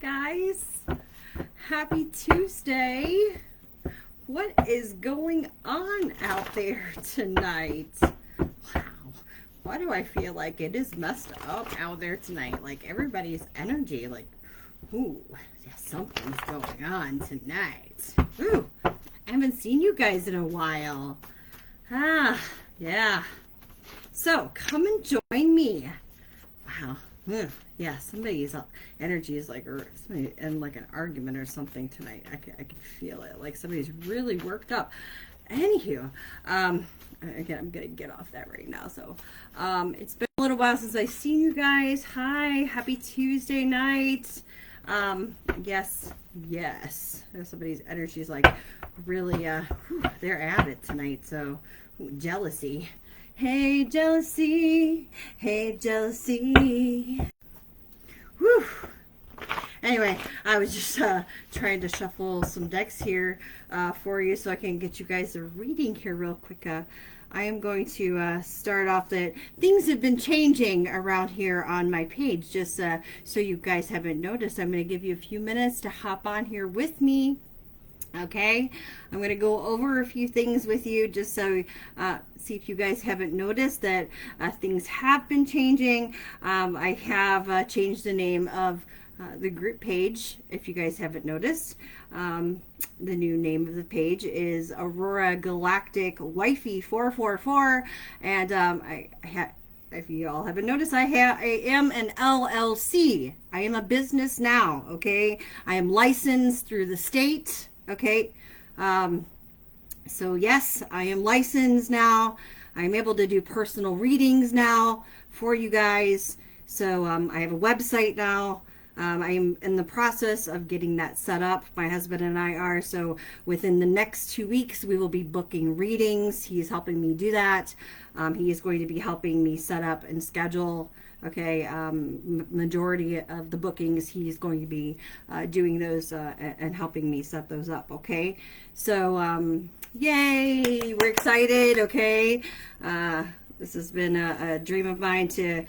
guys? Happy Tuesday. What is going on out there tonight? Wow. Why do I feel like it is messed up out there tonight? Like everybody's energy, like, ooh, yeah, something's going on tonight. Ooh, I haven't seen you guys in a while. Yeah. So come and join me. Wow. Yeah, somebody's energy is like, or somebody in like an argument or something tonight. I can feel it. Like somebody's really worked up. Anywho, again, I'm gonna get off that right now. So, it's been a little while since I've seen you guys. Hi, happy Tuesday night. Yes. Somebody's energy is like really, they're at it tonight. So, jealousy. Hey, jealousy. Hey, jealousy. Whew. Anyway, I was just trying to shuffle some decks here for you so I can get you guys a reading here real quick. I am going to start off that things have been changing around here on my page, just so you guys haven't noticed. I'm going to give you a few minutes to hop on here with me. Okay, I'm going to go over a few things with you just so see if you guys haven't noticed that things have been changing. I have changed the name of the group page, if you guys haven't noticed. The new name of the page is Aurora Galactic Wifey 444, and if you all haven't noticed, I am an LLC. I am a business now. Okay, I am licensed through the state. Okay, so yes, I am licensed now. I'm able to do personal readings now for you guys. So I have a website now. I'm in the process of getting that set up. My husband and I are. So within the next 2 weeks, we will be booking readings. He's helping me do that. He is going to be helping me set up and schedule. Okay, majority of the bookings, he's going to be doing those and helping me set those up. Okay, so yay, we're excited. Okay, this has been a dream of mine to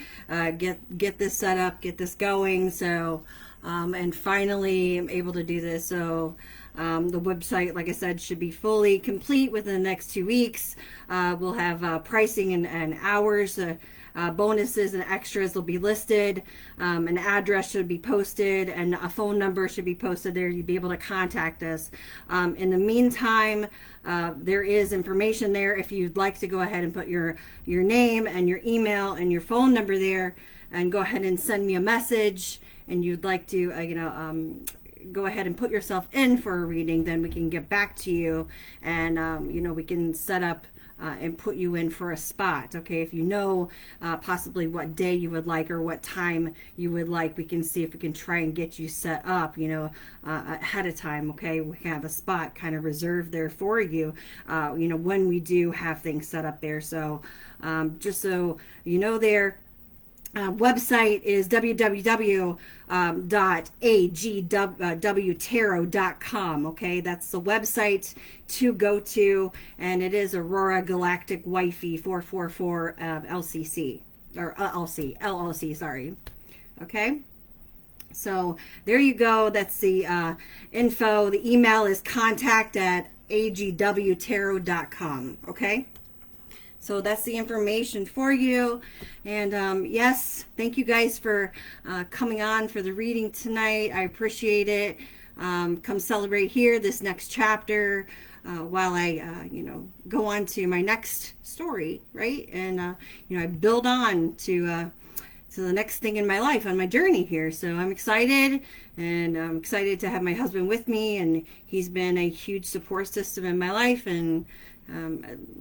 get this set up, get this going. So, and finally, I'm able to do this. So. The website, like I said, should be fully complete within the next 2 weeks. We'll have pricing and hours, bonuses and extras will be listed. An address should be posted, and a phone number should be posted there. You'll be able to contact us. In the meantime, there is information there if you'd like to go ahead and put your name and your email and your phone number there, and go ahead and send me a message. And you'd like to, go ahead and put yourself in for a reading, then we can get back to you, and we can set up and put you in for a spot. Okay, if you know possibly what day you would like or what time you would like, we can see if we can try and get you set up ahead of time. Okay, we have a spot kind of reserved there for you when we do have things set up there. So just so you know, there website is www.agwtarot.com. Okay, that's the website to go to, and it is Aurora Galactic Wifey 444 LCC or LLC. Sorry. Okay. So there you go. That's the info. The email is contact@agwtarot.com. Okay. So that's the information for you. And yes, thank you guys for coming on for the reading tonight. I appreciate it. Come celebrate here this next chapter while I, go on to my next story, right? And, I build on to the next thing in my life on my journey here. So I'm excited, and I'm excited to have my husband with me, and he's been a huge support system in my life, and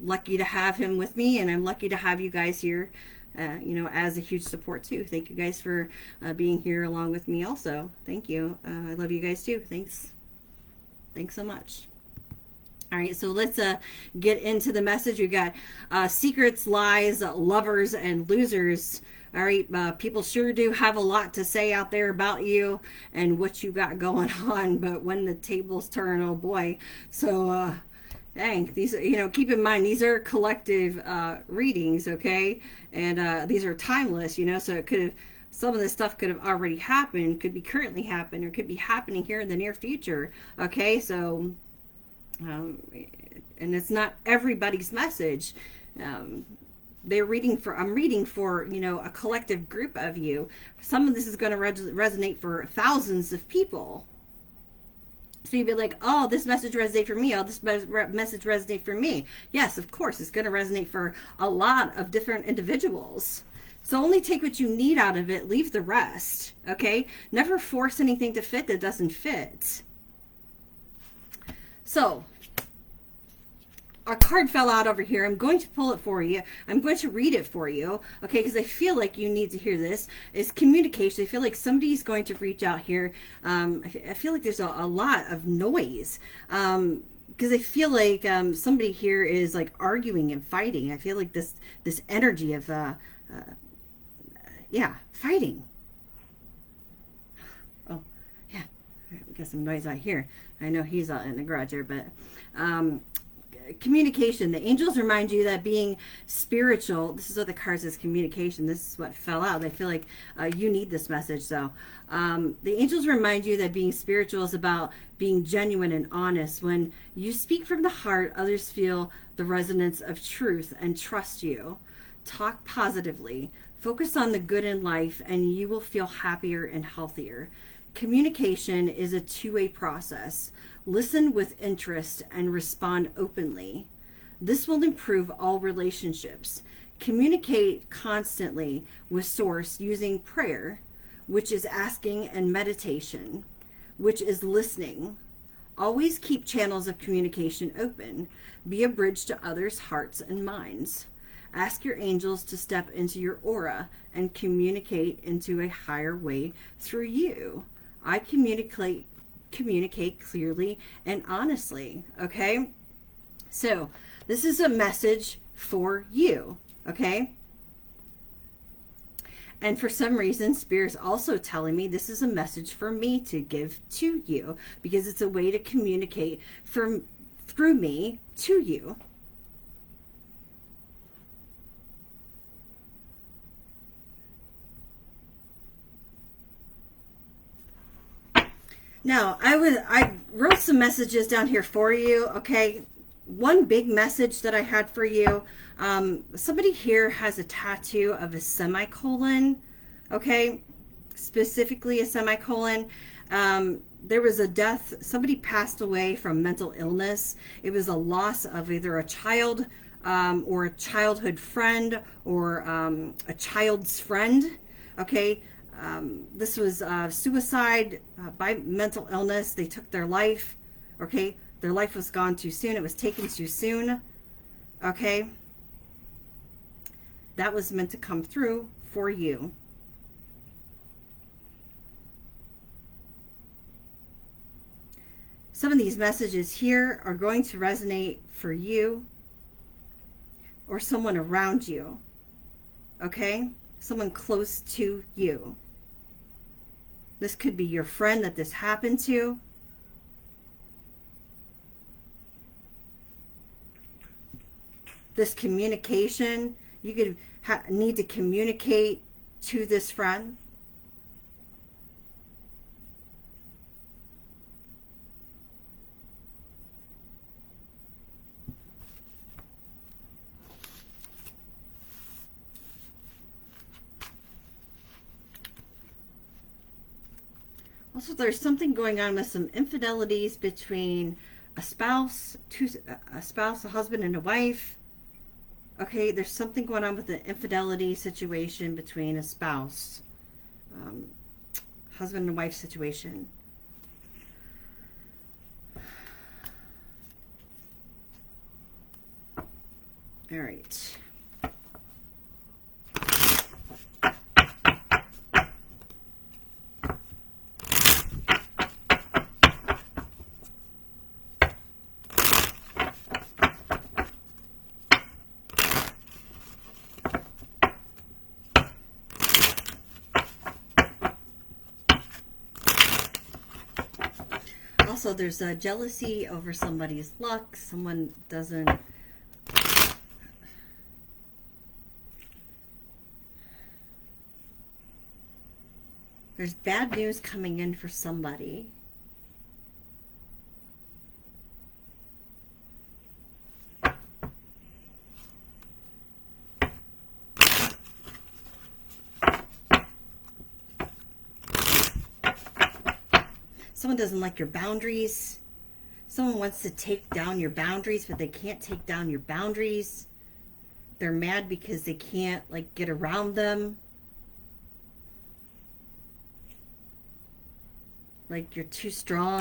lucky to have him with me, and I'm lucky to have you guys here, as a huge support too. Thank you guys for being here along with me also. Thank you. I love you guys too. Thanks so much. All right, so let's get into the message. We got secrets, lies, lovers, and losers. All right, people sure do have a lot to say out there about you and what you got going on, but when the tables turn, oh boy. So dang, these, keep in mind, these are collective readings, okay? And these are timeless, so it could some of this stuff could have already happened, could be currently happening, or could be happening here in the near future. Okay, so, and it's not everybody's message. I'm reading for, a collective group of you. Some of this is going to resonate for thousands of people. So you'd be like, oh, this message resonates for me. Oh, this message resonates for me. Yes, of course, it's going to resonate for a lot of different individuals. So only take what you need out of it. Leave the rest. Okay? Never force anything to fit that doesn't fit. So, a card fell out over here. I'm going to pull it for you. I'm going to read it for you, okay, because I feel like you need to hear this. It's communication. I feel like somebody's going to reach out here. I feel like there's a lot of noise, because I feel like somebody here is like arguing and fighting. I feel like this energy of fighting. Oh, yeah, we got some noise out here. I know he's out in the garage here, but communication. The angels remind you that being spiritual, this is what the card says, communication. This is what fell out. I feel like you need this message. So the angels remind you that being spiritual is about being genuine and honest. When you speak from the heart, others feel the resonance of truth and trust you. Talk positively. Focus on the good in life, and you will feel happier and healthier. Communication is a two-way process. Listen with interest and respond openly. This will improve all relationships. Communicate constantly with Source using prayer, which is asking, and meditation, which is listening. Always keep channels of communication open. Be a bridge to others' hearts and minds. Ask your angels to step into your aura and communicate into a higher way through you. I communicate clearly and honestly. Okay, so this is a message for you. Okay, and for some reason Spirit's also telling me this is a message for me to give to you, because it's a way to communicate through me to you. Now, I wrote some messages down here for you, okay? One big message that I had for you, somebody here has a tattoo of a semicolon, okay? Specifically a semicolon. There was a death. Somebody passed away from mental illness. It was a loss of either a child or a childhood friend or a child's friend, okay? This was suicide by mental illness. They took their life, okay? Their life was gone too soon. It was taken too soon, okay? That was meant to come through for you. Some of these messages here are going to resonate for you or someone around you, okay? Someone close to you. This could be your friend that this happened to. This communication, you could need to communicate to this friend. Also, there's something going on with some infidelities between a spouse, a husband and a wife. Okay, there's something going on with the infidelity situation between a spouse, husband and wife situation. All right. Also, there's a jealousy over somebody's luck. Someone doesn't... There's bad news coming in for somebody. Someone doesn't like your boundaries. Someone wants to take down your boundaries, but they can't take down your boundaries. They're mad because they can't like get around them. Like you're too strong.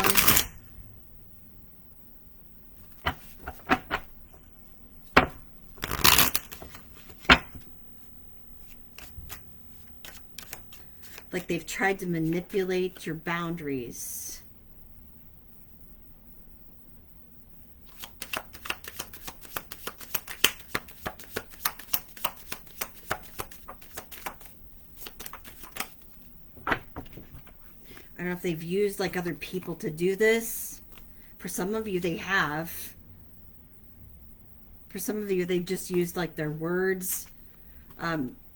Like they've tried to manipulate your boundaries. I don't know if they've used like other people to do this. For some of you, they have. For some of you, they've just used like their words.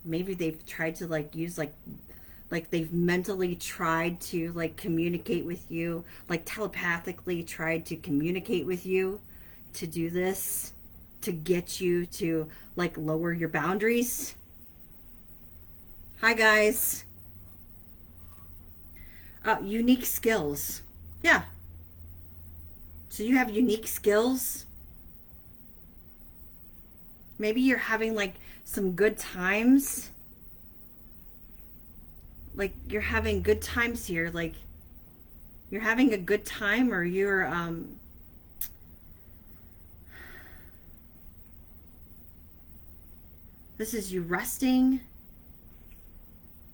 Maybe they've tried to like use like they've mentally tried to like communicate with you, like telepathically tried to communicate with you to do this, to get you to like lower your boundaries. Hi guys. Unique skills. Yeah. So you have unique skills. Maybe you're having like some good times. Like you're having good times here. Like you're having a good time, or you're this is you resting.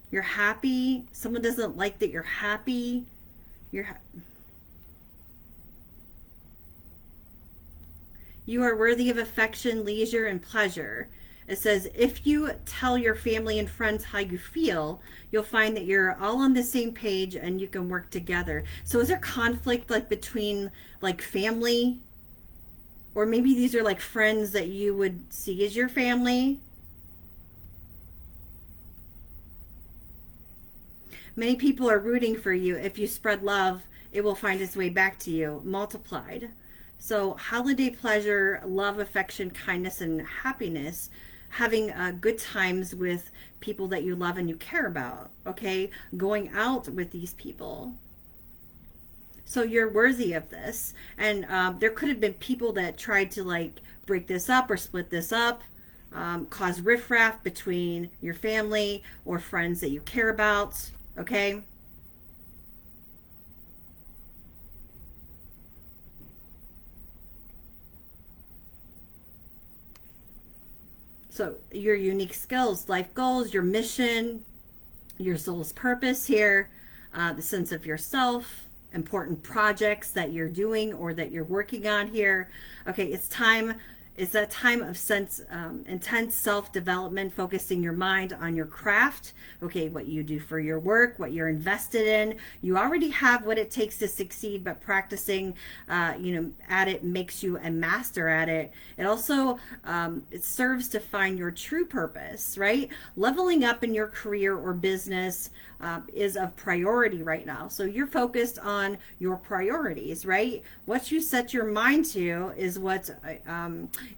You're happy. Someone doesn't like that you're happy. You are worthy of affection, leisure, and pleasure. It says, if you tell your family and friends how you feel, you'll find that you're all on the same page and you can work together. So is there conflict like between like family? Or maybe these are like friends that you would see as your family? Many people are rooting for you. If you spread love, it will find its way back to you, multiplied. So holiday pleasure, love, affection, kindness, and happiness, having good times with people that you love and you care about, okay? Going out with these people. So you're worthy of this. And there could have been people that tried to like break this up or split this up, cause riffraff between your family or friends that you care about, okay? So your unique skills, life goals, your mission, your soul's purpose here, the sense of yourself, important projects that you're doing or that you're working on here. Okay, it's time. It's that time of intense self-development, focusing your mind on your craft, okay, what you do for your work, what you're invested in. You already have what it takes to succeed, but practicing, at it makes you a master at it. It also, it serves to find your true purpose, right? Leveling up in your career or business is of priority right now. So you're focused on your priorities, right? What you set your mind to is what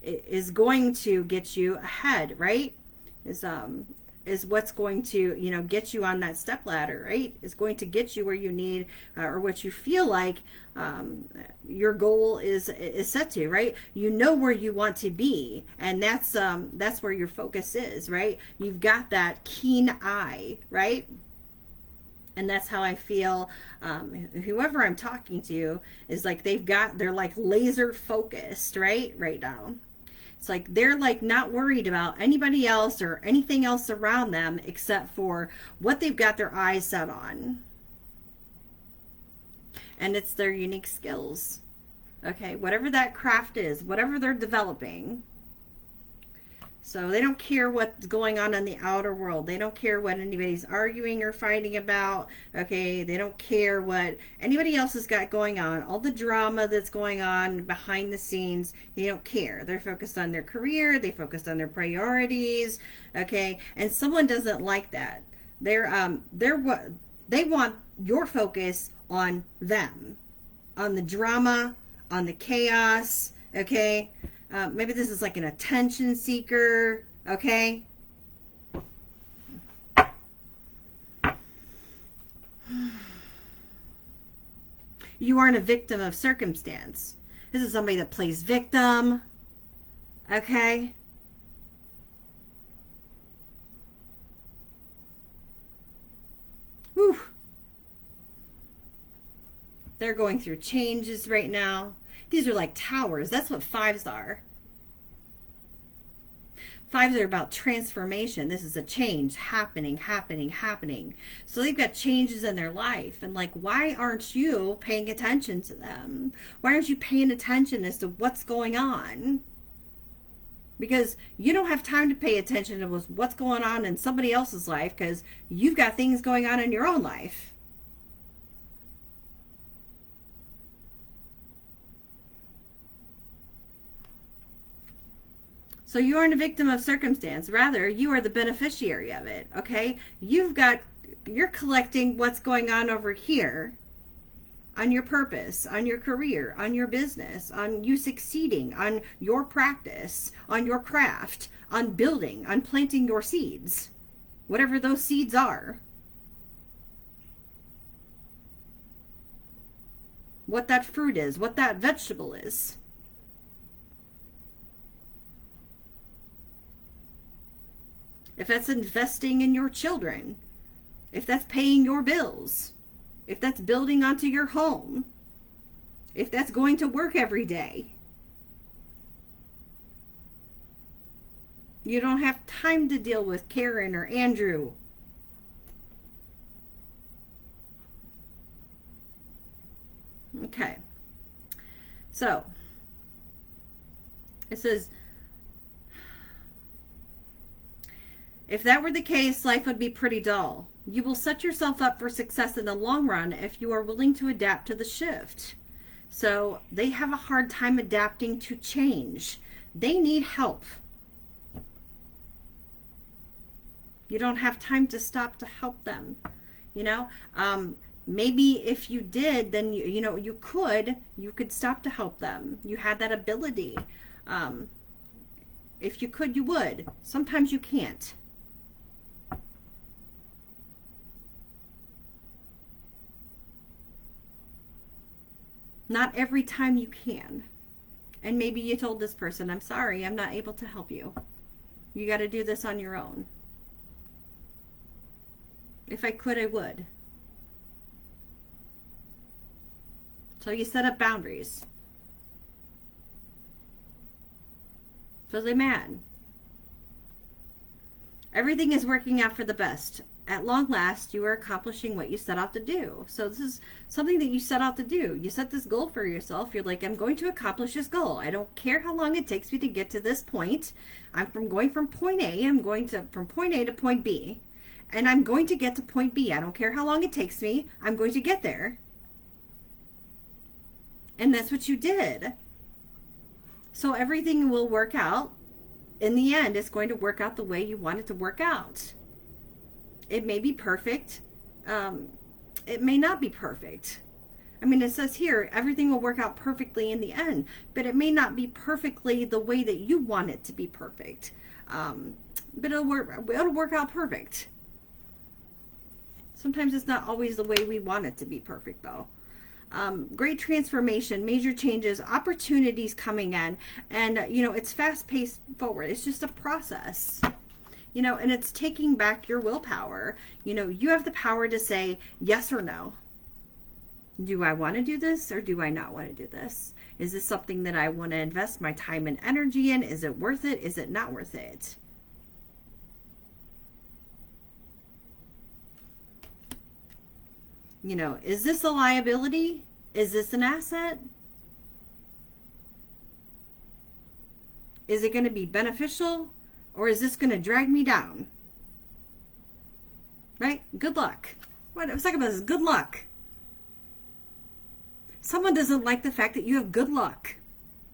is going to get you ahead, right? Is what's going to get you on that step ladder, right? Is going to get you where you need or what you feel like your goal is set to, right? You know where you want to be, and that's where your focus is, right? You've got that keen eye, right? And that's how I feel. Whoever I'm talking to is like they're like laser focused, right now. It's like they're like not worried about anybody else or anything else around them except for what they've got their eyes set on. And it's their unique skills. Okay, whatever that craft is, whatever they're developing. So they don't care what's going on in the outer world. They don't care what anybody's arguing or fighting about. Okay, they don't care what anybody else has got going on. All the drama that's going on behind the scenes, they don't care. They're focused on their career. They focused on their priorities. Okay, and someone doesn't like that. They're what They want your focus on them, on the drama, on the chaos, okay? Maybe this is like an attention seeker, okay? You aren't a victim of circumstance. This is somebody that plays victim, okay? Whew. They're going through changes right now. These are like towers. That's what fives are. Fives are about transformation. This is a change happening, happening, happening. So they've got changes in their life. And like, why aren't you paying attention to them? Why aren't you paying attention as to what's going on? Because you don't have time to pay attention to what's going on in somebody else's life because you've got things going on in your own life. So you aren't a victim of circumstance. Rather, you are the beneficiary of it, okay? You're collecting what's going on over here on your purpose, on your career, on your business, on you succeeding, on your practice, on your craft, on building, on planting your seeds, whatever those seeds are. What that fruit is, what that vegetable is. If that's investing in your children, if that's paying your bills, if that's building onto your home, if that's going to work every day. You don't have time to deal with Karen or Andrew. Okay. So, it says, if that were the case, life would be pretty dull. You will set yourself up for success in the long run if you are willing to adapt to the shift. So they have a hard time adapting to change. They need help. You don't have time to stop to help them. You know, maybe if you did, then you could stop to help them. You had that ability. If you could, you would. Sometimes you can't. Not every time you can. And maybe you told this person, I'm sorry, I'm not able to help you. You got to do this on your own. If I could, I would. So you set up boundaries. So they're mad. Everything is working out for the best. At long last, you are accomplishing what you set out to do. So this is something that you set out to do. You set this goal for yourself. You're like, I'm going to accomplish this goal. I don't care how long it takes me to get to this point. Going from point A. From point A to point B. And I'm going to get to point B. I don't care how long it takes me. I'm going to get there. And that's what you did. So everything will work out. In the end, it's going to work out the way you want it to work out. It may be perfect. It may not be perfect. I mean, it says here, everything will work out perfectly in the end, but it may not be perfectly the way that you want it to be perfect. But it'll work out perfect. Sometimes it's not always the way we want it to be perfect, though. Great transformation, major changes, opportunities coming in, and it's fast-paced forward. It's just a process. And it's taking back your willpower. You have the power to say yes or no. Do I want to do this or do I not want to do this? Is this something that I want to invest my time and energy in? Is it worth it? Is it not worth it? Is this a liability? Is this an asset? Is it going to be beneficial? Or is this going to drag me down? Right? Good luck. What I was talking about is good luck. Someone doesn't like the fact that you have good luck.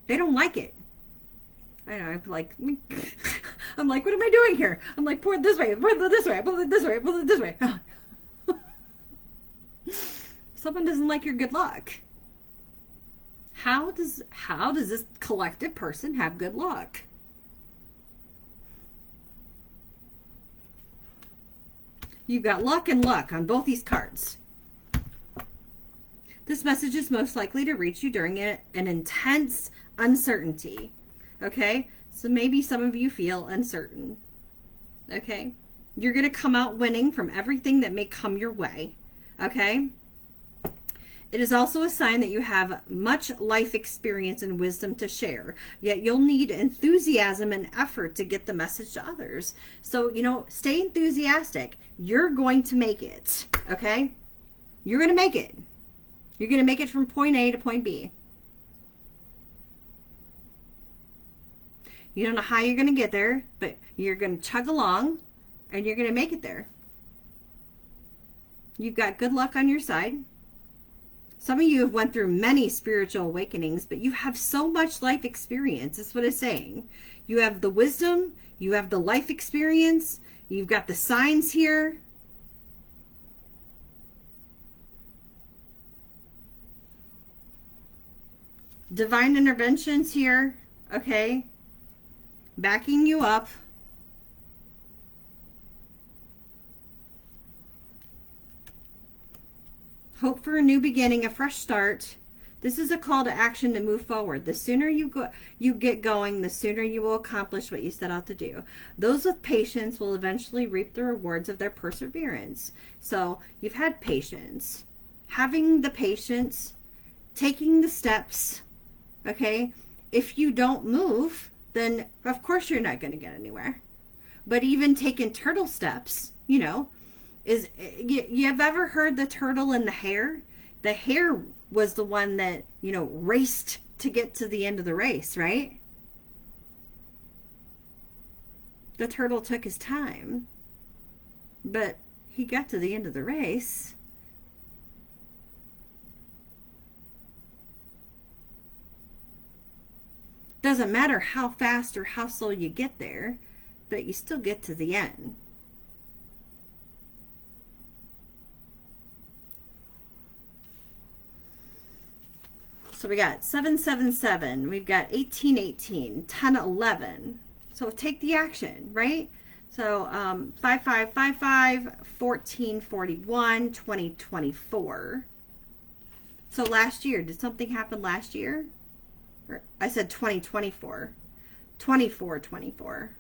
They don't like it. I know, I'm like, what am I doing here? I'm like, pour it this way, pour it this way, pull it this way, pull it this way. Someone doesn't like your good luck. How does this collective person have good luck? You've got luck and luck on both these cards. This message is most likely to reach you during an intense uncertainty. Okay? So maybe some of you feel uncertain. Okay? You're going to come out winning from everything that may come your way. Okay? It is also a sign that you have much life experience and wisdom to share, yet you'll need enthusiasm and effort to get the message to others. So, stay enthusiastic. You're going to make it, okay? You're going to make it. You're going to make it from point A to point B. You don't know how you're going to get there, but you're going to chug along and you're going to make it there. You've got good luck on your side. Some of you have went through many spiritual awakenings, but you have so much life experience. That's what it's saying. You have the wisdom, you have the life experience, you've got the signs here. Divine interventions here, okay? Backing you up. Hope for a new beginning, a fresh start. This is a call to action to move forward. The sooner you get going, the sooner you will accomplish what you set out to do. Those with patience will eventually reap the rewards of their perseverance. So you've had patience. Having the patience, taking the steps, okay? If you don't move, then of course you're not going to get anywhere. But even taking turtle steps, is you have ever heard the turtle and the hare? The hare was the one that, raced to get to the end of the race, right? The turtle took his time, but he got to the end of the race. Doesn't matter how fast or how slow you get there, but you still get to the end. So we got 777, we've got 1818, 1011. So take the action, right? So 5555, 1441, 2024. So last year, did something happen last year? Or, I said 2024. 2424.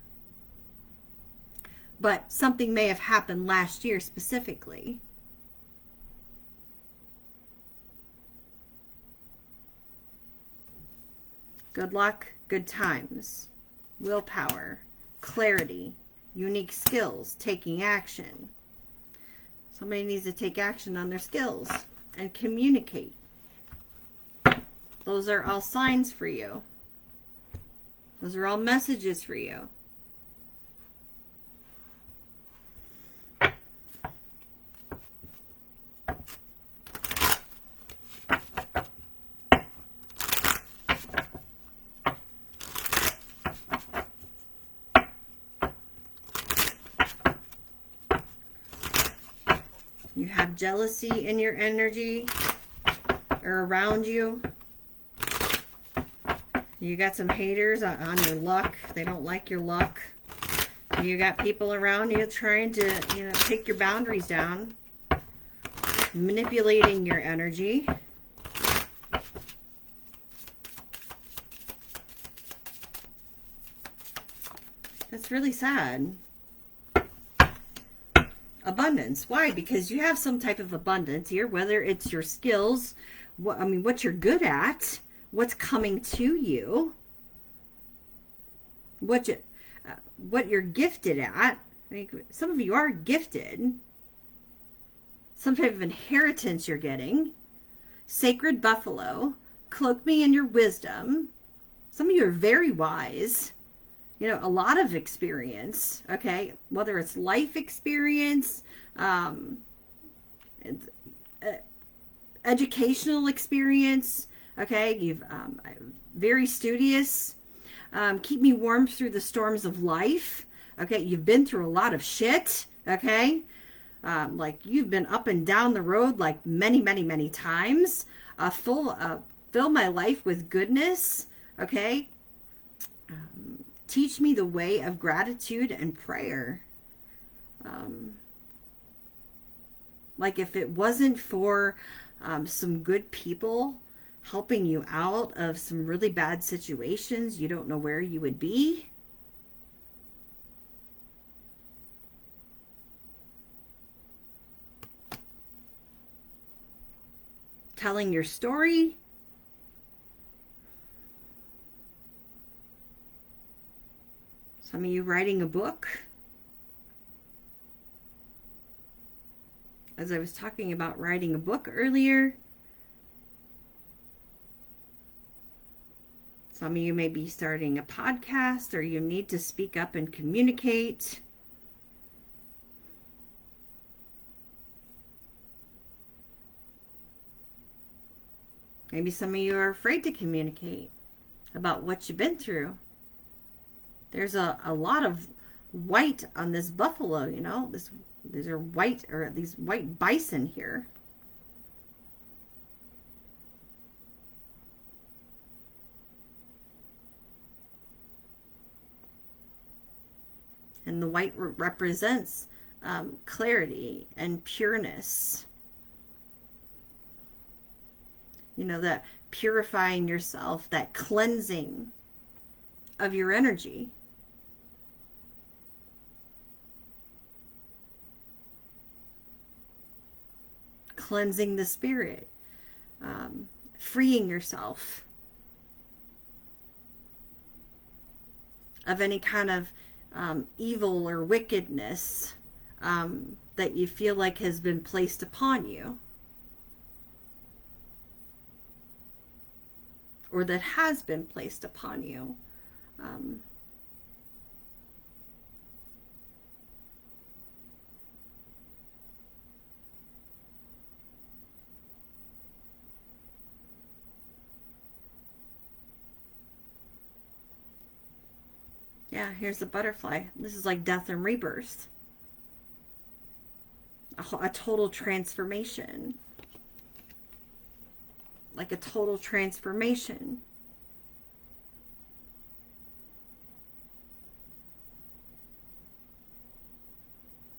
But something may have happened last year specifically. Good luck, good times, willpower, clarity, unique skills, taking action. Somebody needs to take action on their skills and communicate. Those are all signs for you. Those are all messages for you. You have jealousy in your energy or around you. You got some haters on your luck. They don't like your luck. You got people around you trying to, take your boundaries down, manipulating your energy. That's really sad. Abundance. Why? Because you have some type of abundance here, whether it's your skills, what you're good at, what's coming to you, what you're gifted at. Some of you are gifted. Some type of inheritance you're getting. Sacred buffalo, cloak me in your wisdom. Some of you are very wise. A lot of experience, okay? Whether it's life experience, educational experience, okay? You've very studious. Keep me warm through the storms of life, okay? You've been through a lot of shit, okay? like you've been up and down the road like many, many, many times. Fill my life with goodness. Okay. Teach me the way of gratitude and prayer. Like if it wasn't for some good people helping you out of some really bad situations, you don't know where you would be. Telling your story. Some of you writing a book. As I was talking about writing a book earlier. Some of you may be starting a podcast, or you need to speak up and communicate. Maybe some of you are afraid to communicate about what you've been through. There's a lot of white on this buffalo, you know. These are white, or these white bison here. And the white represents clarity and pureness. You know, that purifying yourself, that cleansing of your energy. Cleansing the spirit. Freeing yourself of any kind of evil or wickedness that you feel like has been placed upon you. Or that has been placed upon you. Yeah, here's the butterfly. This is like death and rebirth. A total transformation. Like a total transformation.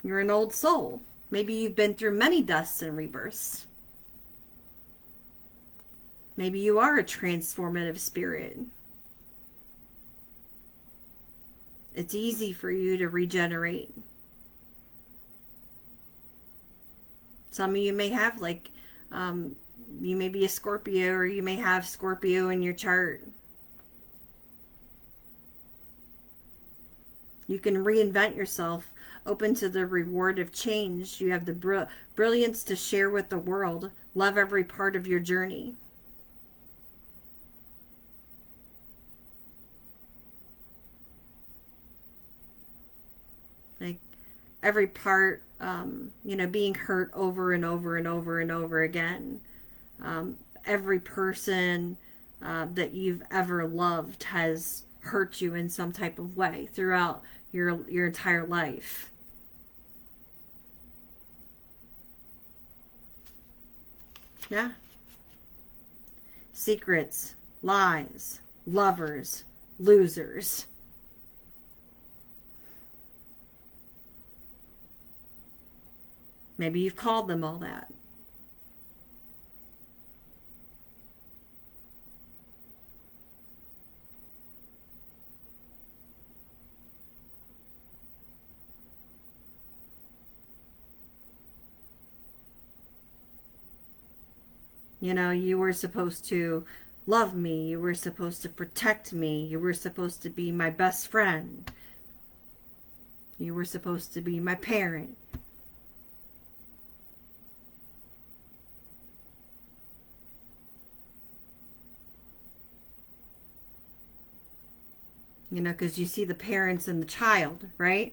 You're an old soul. Maybe you've been through many deaths and rebirths. Maybe you are a transformative spirit. It's easy for you to regenerate. Some of you may have like, you may be a Scorpio, or you may have Scorpio in your chart. You can reinvent yourself, open to the reward of change. You have the brilliance to share with the world. Love every part of your journey. Like every part, you know, being hurt over and over and over and over again. Every person that you've ever loved has hurt you in some type of way throughout your entire life. Yeah. Secrets, lies, lovers, losers. Maybe you've called them all that. You know, you were supposed to love me. You were supposed to protect me. You were supposed to be my best friend. You were supposed to be my parent. You know, because you see the parents and the child, right?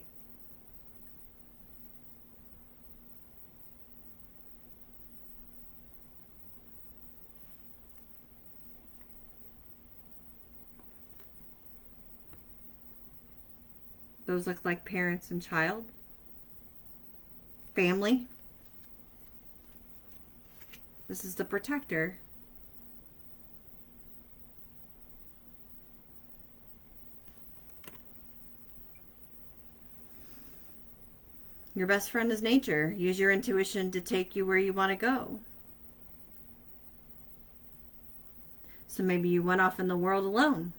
Those look like parents and child. family. This is the protector. Your best friend is nature. Use your intuition to take you where you want to go. So maybe you went off in the world alone.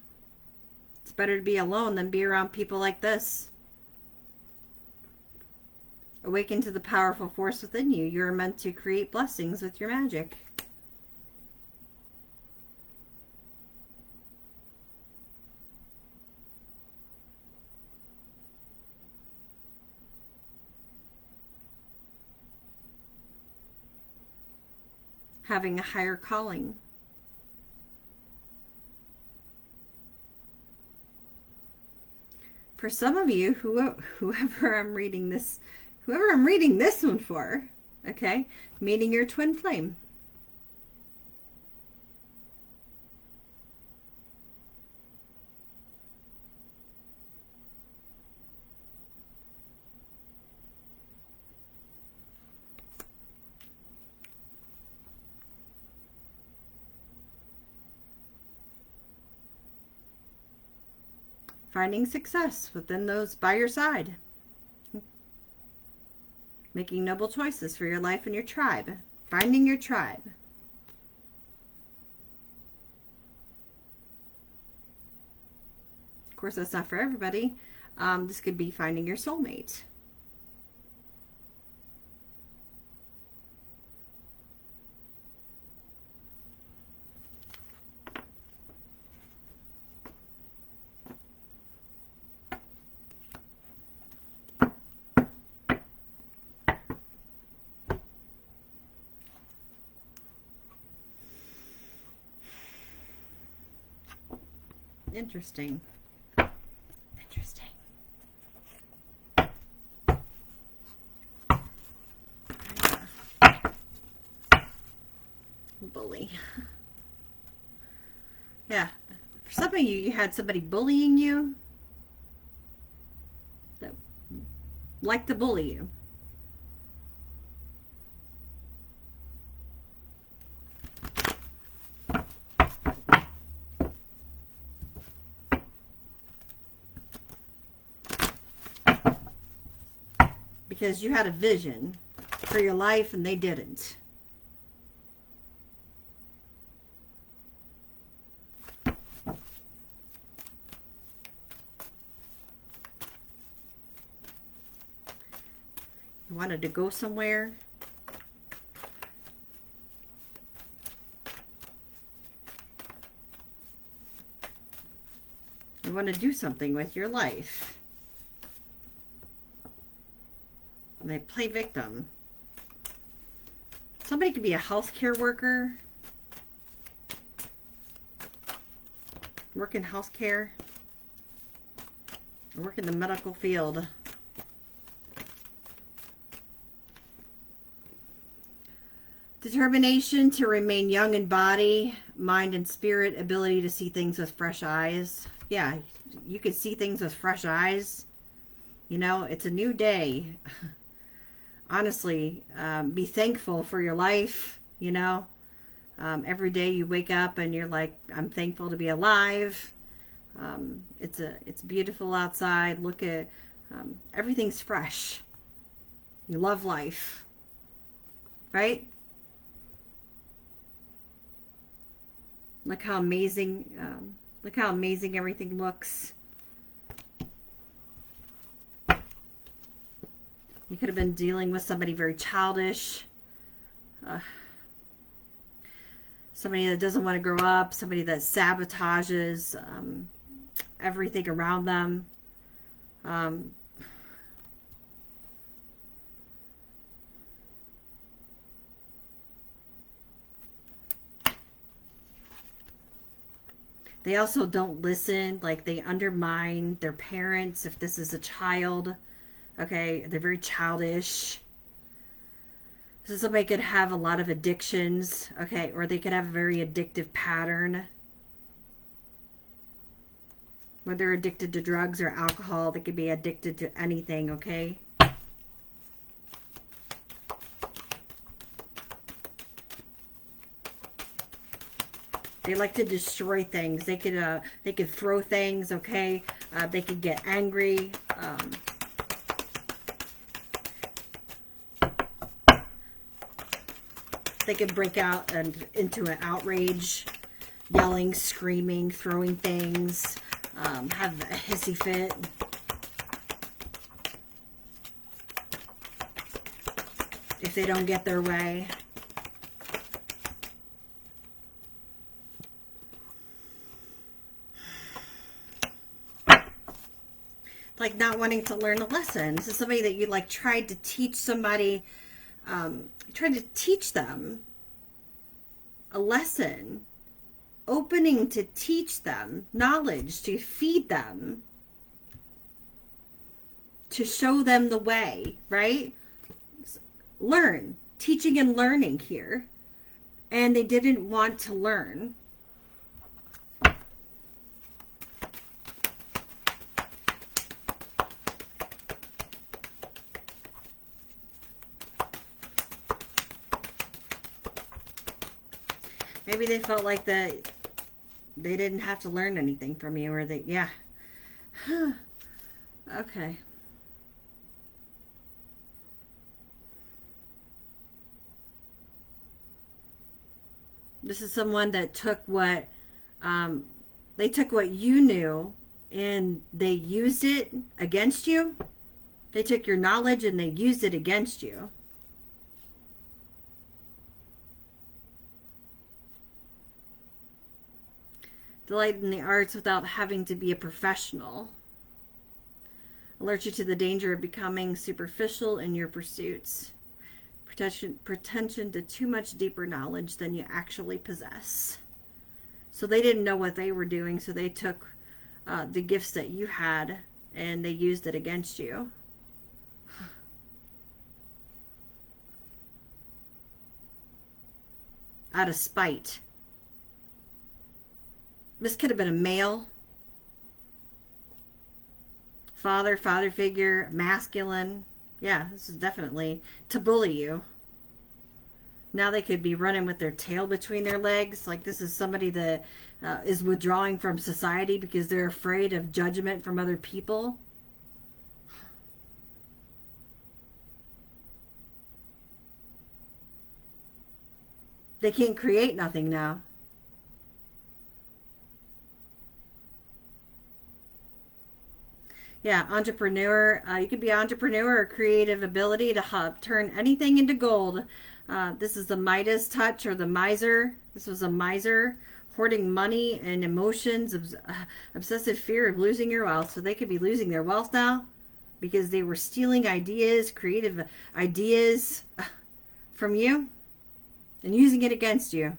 It's better to be alone than be around people like this. Awaken to the powerful force within you. You're meant to create blessings with your magic. Having a higher calling. For some of you, whoever I'm reading this one for, okay, meeting your twin flame. Finding success within those by your side. Making noble choices for your life and your tribe. Finding your tribe. Of course, that's not for everybody. This could be finding your soulmate. Interesting. Interesting. Bully. Yeah. For some of you, you had somebody bullying you that liked to bully you. Because you had a vision for your life and they didn't. You wanted to go somewhere. You want to do something with your life. And they play victim. Somebody could be a healthcare worker. Work in healthcare. Or work in the medical field. Determination to remain young in body, mind, and spirit. Ability to see things with fresh eyes. Yeah, you could see things with fresh eyes. You know, it's a new day. Honestly, be thankful for your life, you know. Every day you wake up and you're like, I'm thankful to be alive. It's beautiful outside. Look at, everything's fresh. You love life, right? Look how amazing everything looks. You could have been dealing with somebody very childish. Somebody that doesn't want to grow up. Somebody that sabotages everything around them. They also don't listen. Like, they undermine their parents if this is a child. Okay, they're very childish. So somebody could have a lot of addictions, okay, or they could have a very addictive pattern. Whether they're addicted to drugs or alcohol, they could be addicted to anything, okay? They like to destroy things. They could throw things, okay? They could get angry. They could break out and into an outrage, yelling, screaming, throwing things, have a hissy fit. If they don't get their way. Like not wanting to learn a lesson. This is somebody that you like tried to teach somebody, tried to teach them a lesson, opening to teach them knowledge, to feed them, to show them the way, right? Learn, teaching and learning here. And they didn't want to learn. Maybe they felt like that they didn't have to learn anything from you, or that, yeah. Okay. This is someone that took what, they took what you knew and they used it against you. They took your knowledge and they used it against you. Delight in the arts without having to be a professional. Alert you to the danger of becoming superficial in your pursuits. Pretension to too much deeper knowledge than you actually possess. So they didn't know what they were doing, so they took the gifts that you had and they used it against you. Out of spite. This could have been a male. Father figure, masculine. Yeah, this is definitely to bully you. Now they could be running with their tail between their legs. Like this is somebody that is withdrawing from society because they're afraid of judgment from other people. They can't create nothing now. Yeah, entrepreneur. You could be an entrepreneur or creative ability to turn anything into gold. This is the Midas touch or the miser. This was a miser, hoarding money and emotions, obsessive fear of losing your wealth. So they could be losing their wealth now because they were stealing ideas, creative ideas from you and using it against you.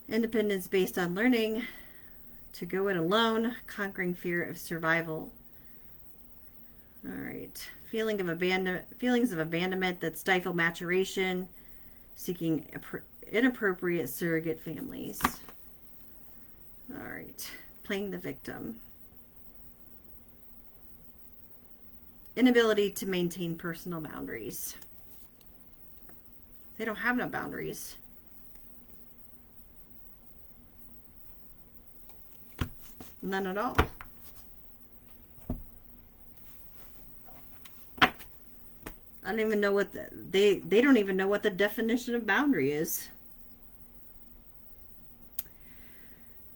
Independence based on learning to go it alone, conquering fear of survival. All right. Feelings of abandonment that stifle maturation, seeking inappropriate surrogate families. All right. Playing the victim. Inability to maintain personal boundaries. They don't have no boundaries. None at all. I don't even know what they don't even know what the definition of boundary is.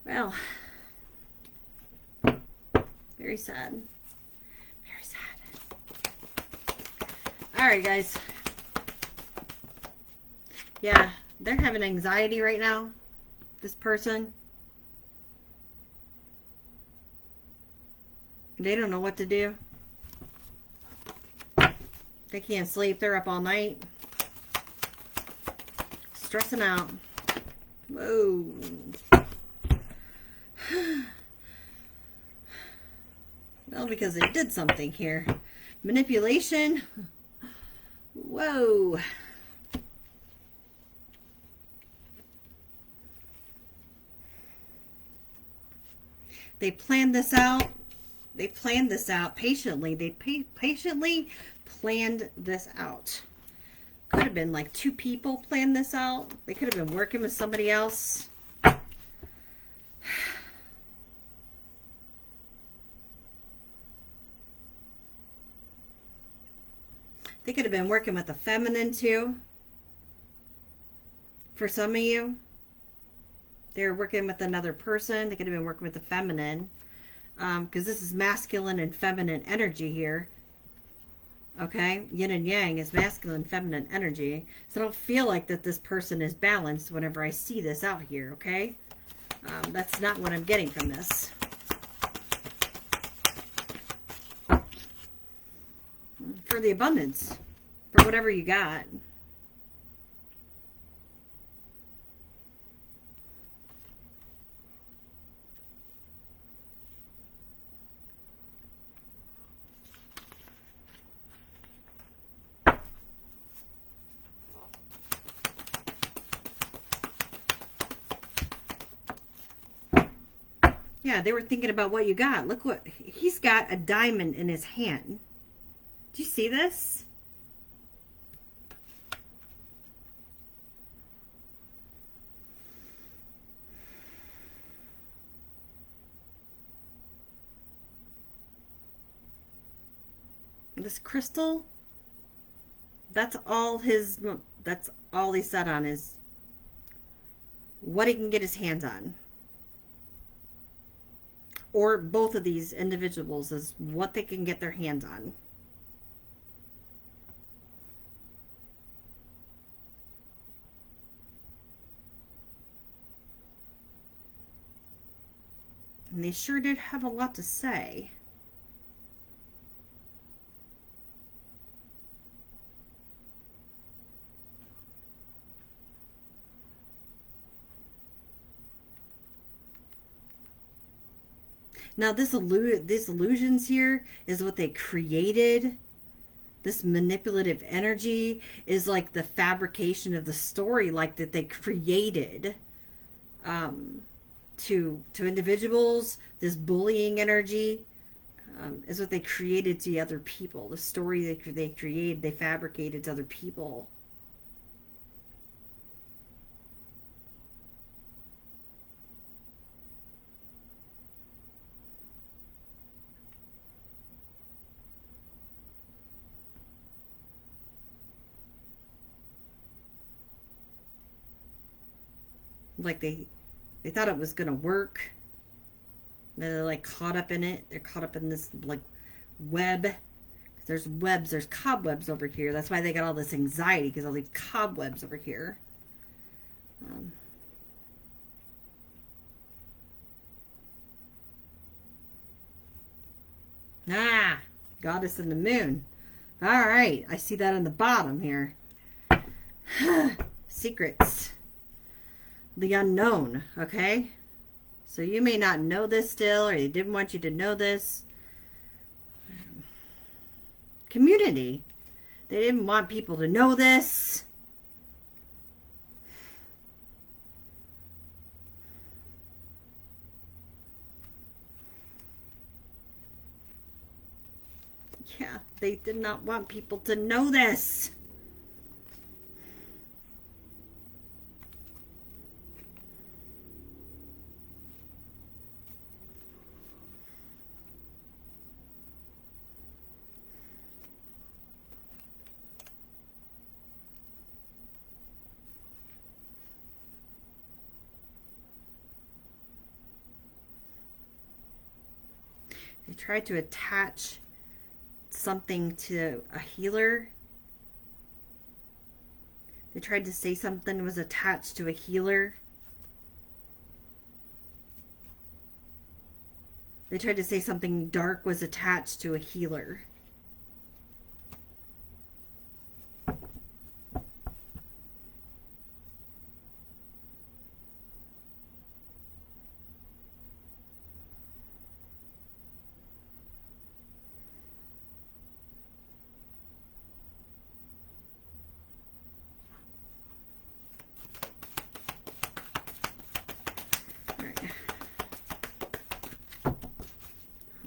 Well, very sad. Very sad. All right, guys. Yeah, they're having anxiety right now. This person. They don't know what to do. They can't sleep. They're up all night. Stressing out. Whoa. Well, because they did something here. Manipulation. Whoa. They planned this out. They planned this out patiently. They patiently planned this out. Could have been like two people planned this out. They could have been working with somebody else. They could have been working with the feminine too. For some of you, they were working with another person. They could have been working with the feminine. Because this is masculine and feminine energy here. Okay? Yin and yang is masculine and feminine energy. So I don't feel like that this person is balanced whenever I see this out here. Okay? That's not what I'm getting from this. For the abundance. For whatever you got. Yeah, they were thinking about what you got. Look what, he's got a diamond in his hand. Do you see this? This crystal, that's all he set on is what he can get his hands on. Or both of these individuals is what they can get their hands on. And they sure did have a lot to say. Now these illusions here is what they created. This manipulative energy is like the fabrication of the story, like that they created to individuals. This bullying energy is what they created to other people. The story they created, they fabricated to other people. Like they thought it was gonna work. They're like caught up in it. They're caught up in this like web. There's webs. There's cobwebs over here. That's why they got all this anxiety, because all these cobwebs over here. Goddess in the moon. All right, I see that on the bottom here. Secrets. The unknown, okay? So you may not know this still, or they didn't want you to know this. Community. They didn't want people to know this. Yeah, they did not want people to know this. They tried to attach something to a healer. They tried to say something was attached to a healer. They tried to say something dark was attached to a healer.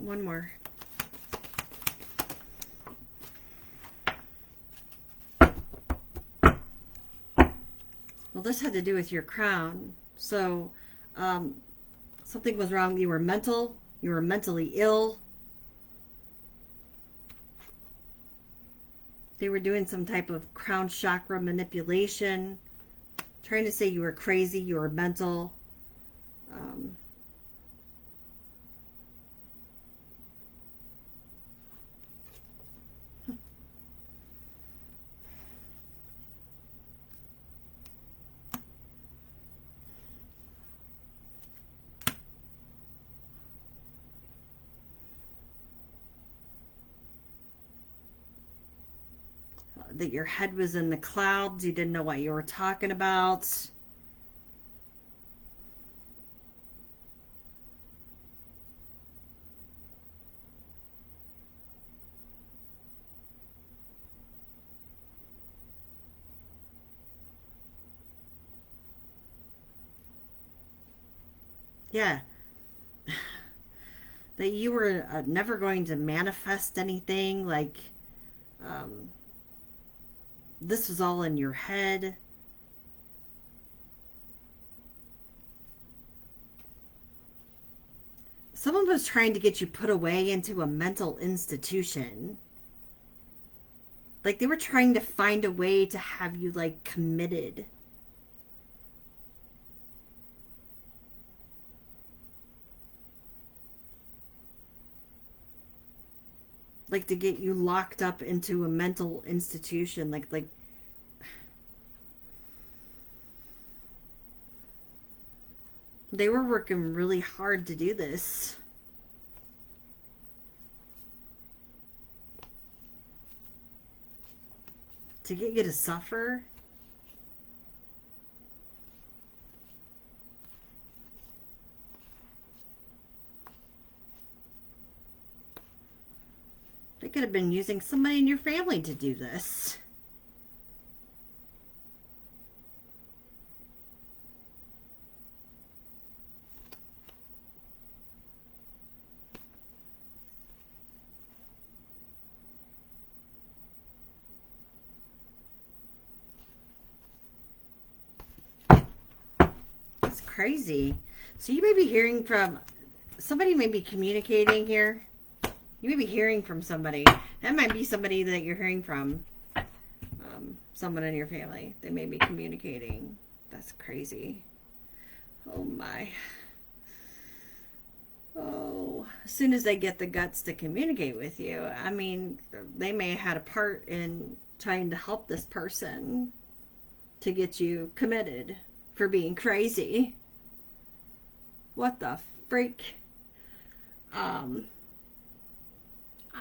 one more. Well, this had to do with your crown. So, something was wrong. You were mentally ill. They were doing some type of crown chakra manipulation, trying to say you were crazy, you were mental. That your head was in the clouds, you didn't know what you were talking about. Yeah. That you were never going to manifest anything, like this was all in your head. Someone was trying to get you put away into a mental institution. Like they were trying to find a way to have you like committed. Like to get you locked up into a mental institution, like they were working really hard to do this. To get you to suffer. They could have been using somebody in your family to do this. It's crazy. So you may be hearing from somebody, may be communicating here. You may be hearing from somebody. That might be somebody that you're hearing from. Someone in your family. They may be communicating. That's crazy. Oh my. Oh, as soon as they get the guts to communicate with you, I mean, they may have had a part in trying to help this person to get you committed for being crazy. What the freak?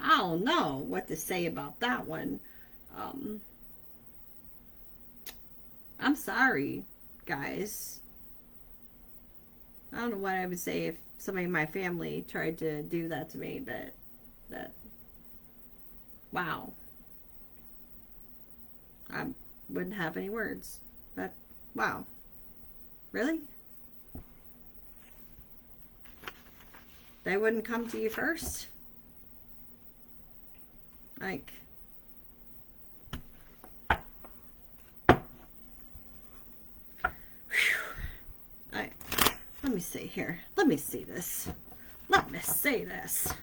I don't know what to say about that one. I'm sorry, guys. I don't know what I would say if somebody in my family tried to do that to me, but wow. I wouldn't have any words. But, wow. Really? They wouldn't come to you first? Like, let me see here. Let me see this. Let me see this.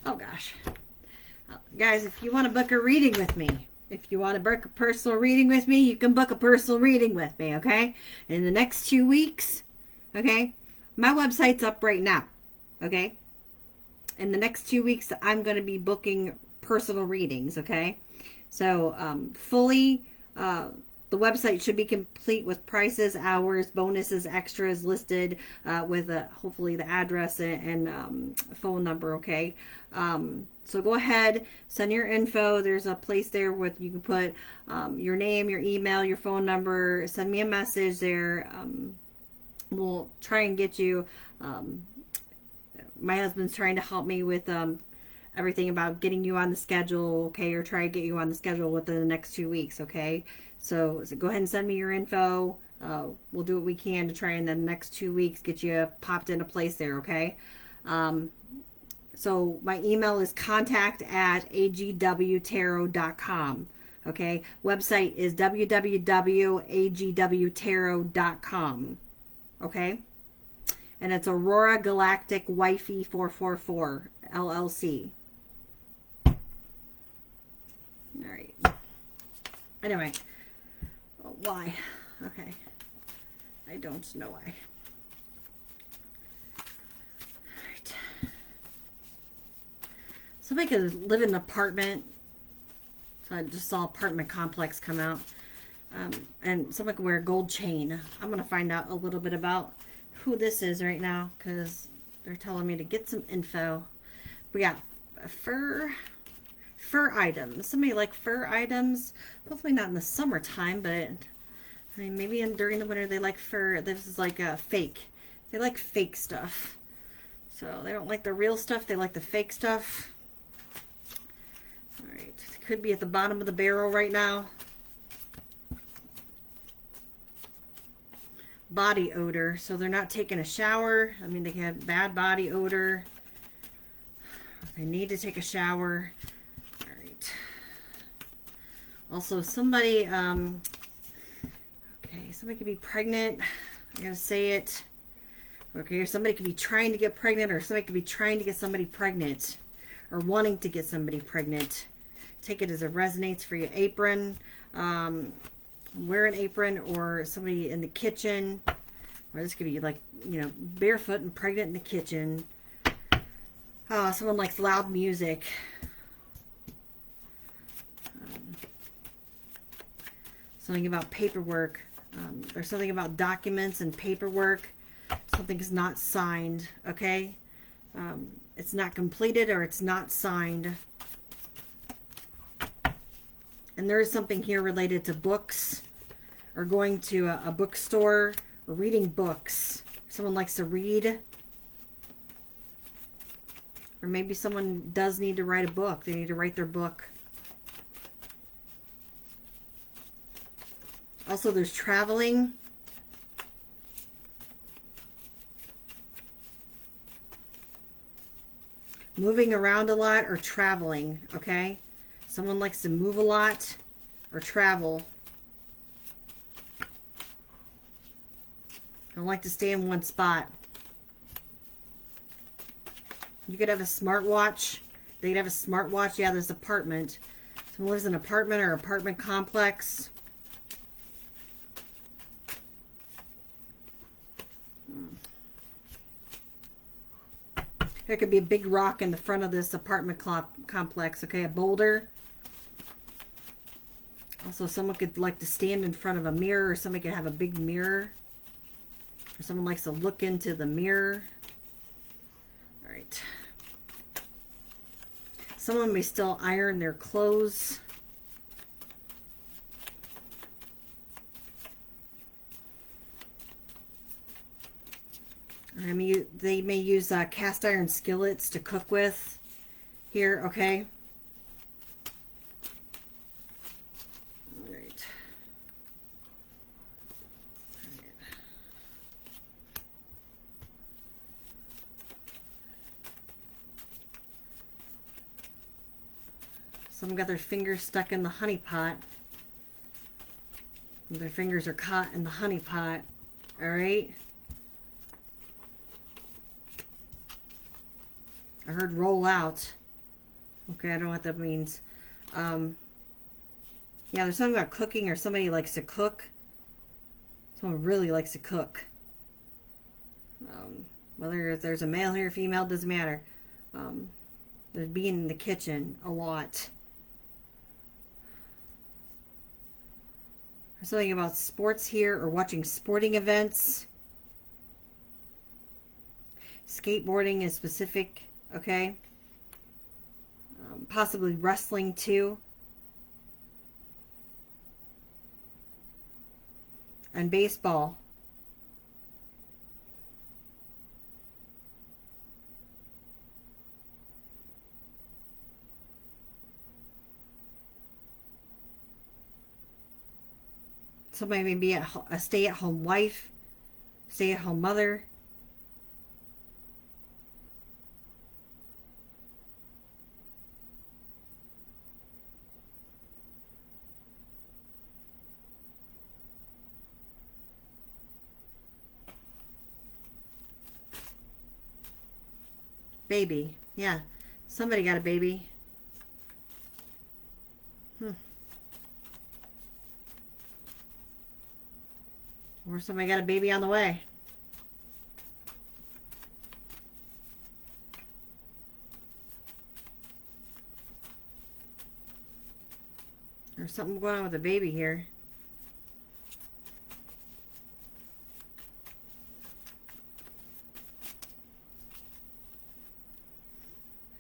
Oh gosh. Guys, if you want to book a reading with me, if you want to book a personal reading with me, you can book a personal reading with me, okay? In the next 2 weeks, okay? My website's up right now, okay? In the next 2 weeks, I'm going to be booking personal readings, okay? So, the website should be complete with prices, hours, bonuses, extras listed with hopefully the address and phone number, okay? So go ahead, send your info. There's a place there where you can put your name, your email, your phone number. Send me a message there. We'll try and get you. My husband's trying to help me with everything about getting you on the schedule, okay? Or try to get you on the schedule within the next 2 weeks, okay? So go ahead and send me your info. We'll do what we can to try in the next 2 weeks get you popped into place there, okay? So my email is contact@agwtarot.com. Okay. Website is www.agwtarot.com. Okay. And it's Aurora Galactic Wifey 444 LLC. All right. Anyway, why? Okay. I don't know why. All right. Somebody could live in an apartment. So I just saw apartment complex come out. And somebody could wear a gold chain. I'm going to find out a little bit about who this is right now because they're telling me to get some info. We got fur items. Somebody like fur items. Hopefully not in the summertime, but I mean maybe during the winter they like fur. This is like a fake. They like fake stuff. So they don't like the real stuff. They like the fake stuff. All right. It could be at the bottom of the barrel right now. Body odor, so they're not taking a shower. I mean, they have bad body odor. They need to take a shower. All right. Also, somebody, okay, somebody could be pregnant. I gotta say it. Okay, or somebody could be trying to get pregnant, or somebody could be trying to get somebody pregnant, or wanting to get somebody pregnant. Take it as it resonates for your apron. Wear an apron, or somebody in the kitchen, or this could be like, you know, barefoot and pregnant in the kitchen. Someone likes loud music. Something about paperwork. There's something about documents and paperwork. Something is not signed, okay? It's not completed or it's not signed. And there is something here related to books, or going to a bookstore, or reading books. Someone likes to read. Or maybe someone does need to write a book. They need to write their book. Also, there's traveling. Moving around a lot or traveling, okay? Someone likes to move a lot or travel. Don't like to stay in one spot. You could have a smartwatch. They could have a smartwatch. Yeah, this apartment. Someone lives in an apartment or apartment complex. There could be a big rock in the front of this apartment complex. Okay, a boulder. Also, someone could like to stand in front of a mirror, or somebody could have a big mirror. Or someone likes to look into the mirror. All right. Someone may still iron their clothes. I mean, they may use cast iron skillets to cook with here, okay? All right. Someone got their fingers stuck in the honey pot. Their fingers are caught in the honey pot. All right. I heard roll out. Okay, I don't know what that means. Yeah, there's something about cooking, or somebody likes to cook. Someone really likes to cook. Whether there's a male here or female, doesn't matter. There's being in the kitchen a lot. There's something about sports here, or watching sporting events. Skateboarding is specific, okay? Possibly wrestling too. And baseball. Somebody may be a stay-at-home wife, stay-at-home mother. Baby. Yeah. Somebody got a baby. Or somebody got a baby on the way. There's something going on with the baby here.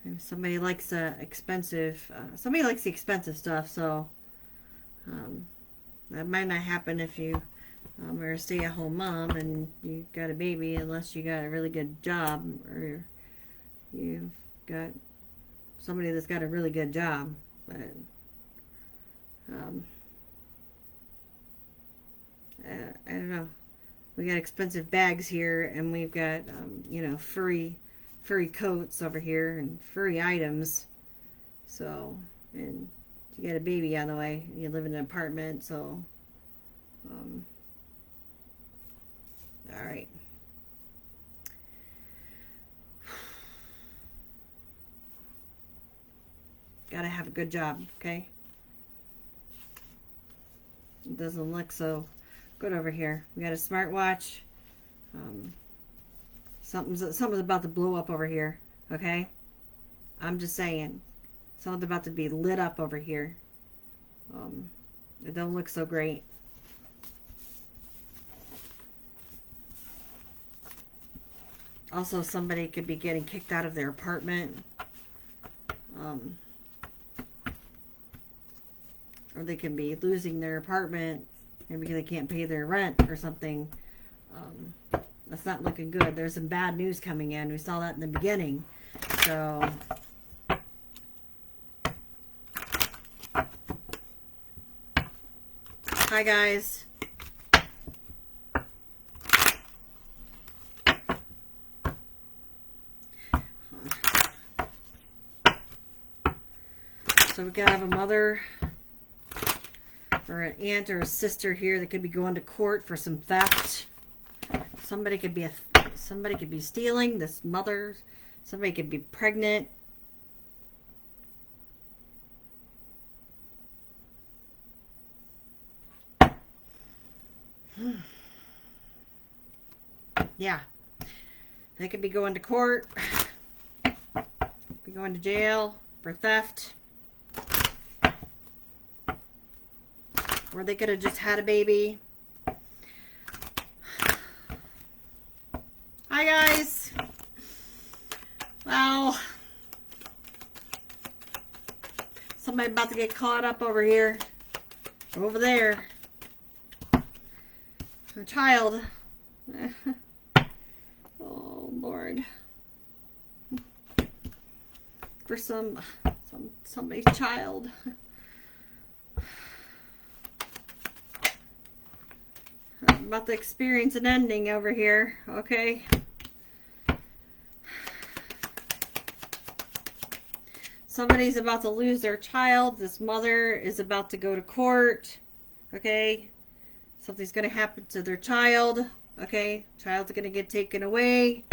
And somebody likes expensive. Somebody likes the expensive stuff, so that might not happen if you are a stay-at-home mom and you got a baby, unless you got a really good job or you've got somebody that's got a really good job. But I don't know. We got expensive bags here, and we've got you know, furry coats over here and furry items. So, and you got a baby on the way. You live in an apartment, so all right. Gotta have a good job, okay? It doesn't look so good over here. We got a smartwatch. Something's about to blow up over here, okay? I'm just saying. Something's about to be lit up over here. It don't look so great. Also, somebody could be getting kicked out of their apartment. Or they can be losing their apartment, maybe they can't pay their rent or something. That's not looking good. There's some bad news coming in. We saw that in the beginning. So, hi guys. So we gotta have a mother or an aunt or a sister here that could be going to court for some theft. Somebody could be stealing. This mother, somebody could be pregnant. Yeah, they could be going to court, be going to jail for theft. Or they could have just had a baby. Hi guys. Wow. Somebody about to get caught up over here. Over there. A child. Oh Lord. For somebody's child. I'm about to experience an ending over here, okay? Somebody's about to lose their child. This mother is about to go to court, okay? Something's going to happen to their child, okay? Child's going to get taken away.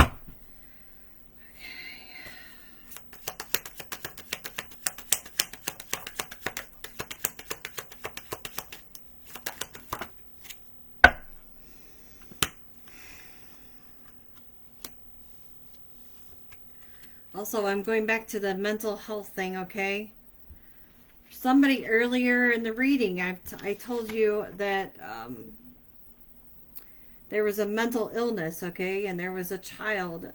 Also, I'm going back to the mental health thing, okay? Somebody earlier in the reading, I told you that there was a mental illness, okay? And there was a child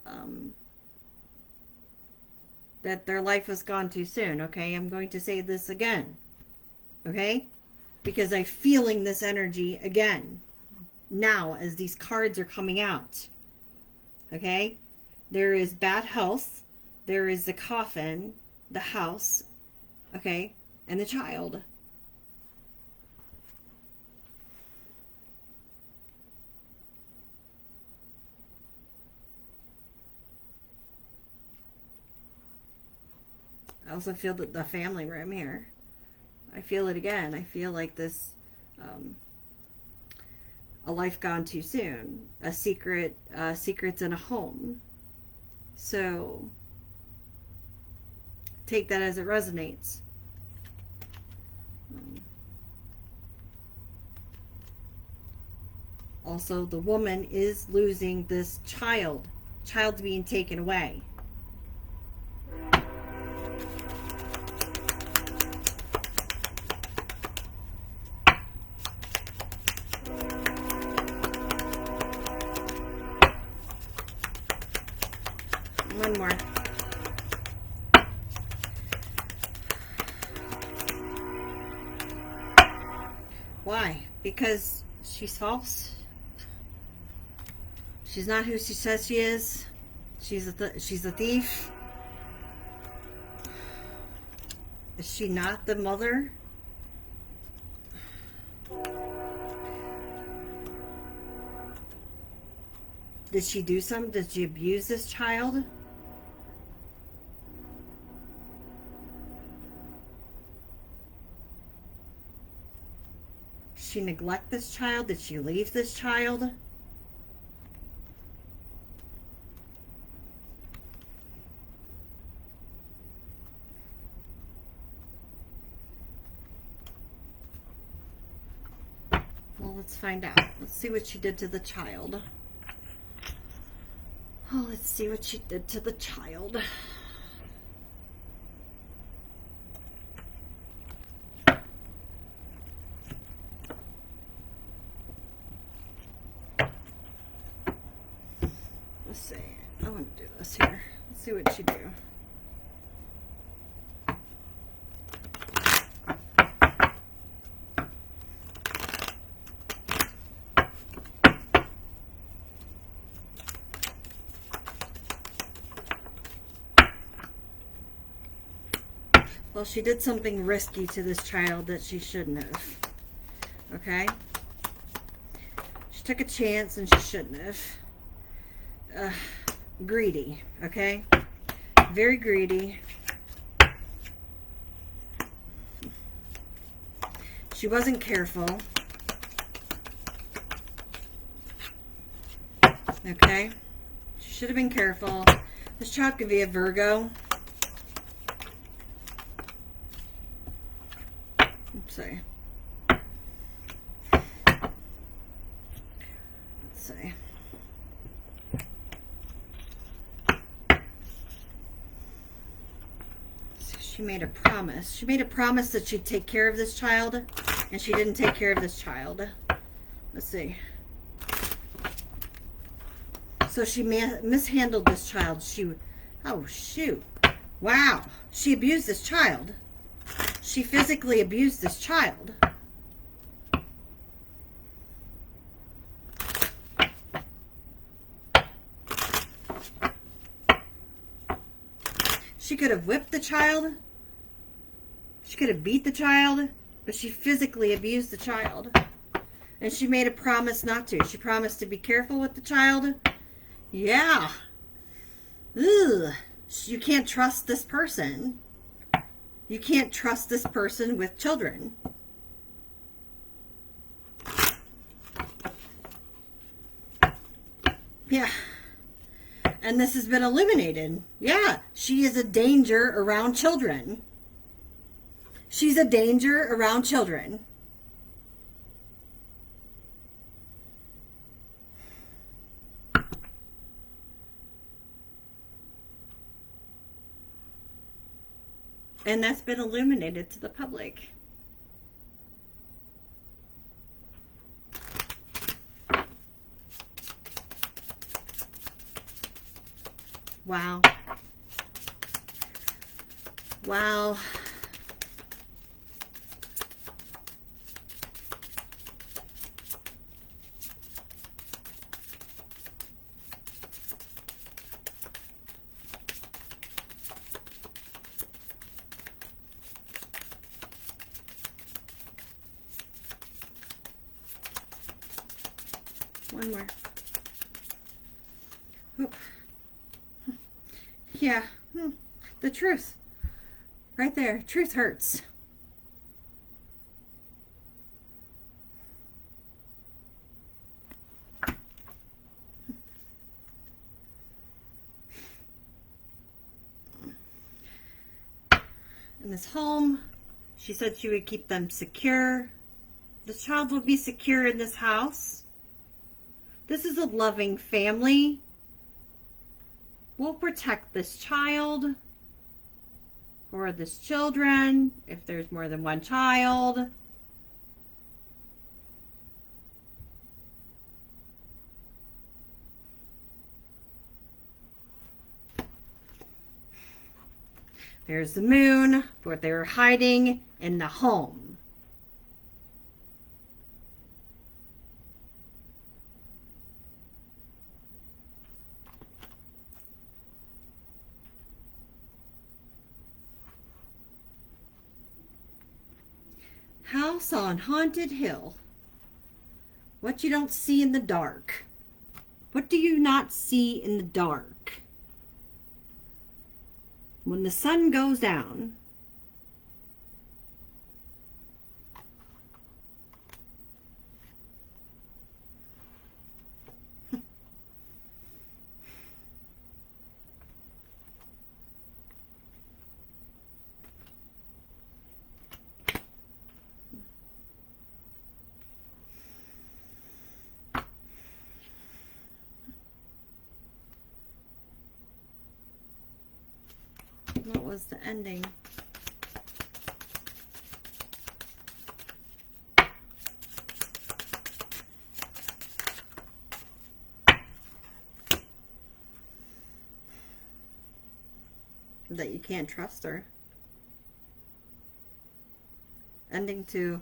that their life was gone too soon, okay? I'm going to say this again, okay? Because I'm feeling this energy again now as these cards are coming out, okay? There is bad health. There is the coffin, the house, okay, and the child. I also feel that the family room here. I feel it again. I feel like this, a life gone too soon. Secrets in a home. So, take that as it resonates. Also, the woman is losing this child. Child's being taken away. One more. Why? Because she's false. She's not who she says she is. She's a thief. Is she not the mother? Did she do something? Did she abuse this child? Did she neglect this child? Did she leave this child? Well, let's find out. Let's see what she did to the child. Oh, let's see what she did to the child. Let's see. I want to do this here. Let's see what she do. Well, she did something risky to this child that she shouldn't have. Okay? She took a chance and she shouldn't have. Greedy. Okay? Very greedy. She wasn't careful. Okay? She should have been careful. This child could be a Virgo. See. Let's see. So she made a promise. She made a promise that she'd take care of this child, and she didn't take care of this child. Let's see. So she mishandled this child. Oh shoot. Wow. She abused this child. She physically abused this child. She could have whipped the child. She could have beat the child. But she physically abused the child. And she made a promise not to. She promised to be careful with the child. Yeah. Ugh. You can't trust this person. You can't trust this person with children. Yeah. And this has been eliminated. Yeah. She is a danger around children. She's a danger around children. And that's been illuminated to the public. Wow. Wow. One more. Oop. Yeah. The truth. Right there. Truth hurts. in this home. She said she would keep them secure. This child will be secure in this house. This is a loving family. We'll protect this child or this children if there's more than one child. There's the moon, but they were hiding in the home. House on Haunted Hill. What you don't see in the dark. What do you not see in the dark? When the sun goes down, what was the ending? That you can't trust her. Ending to,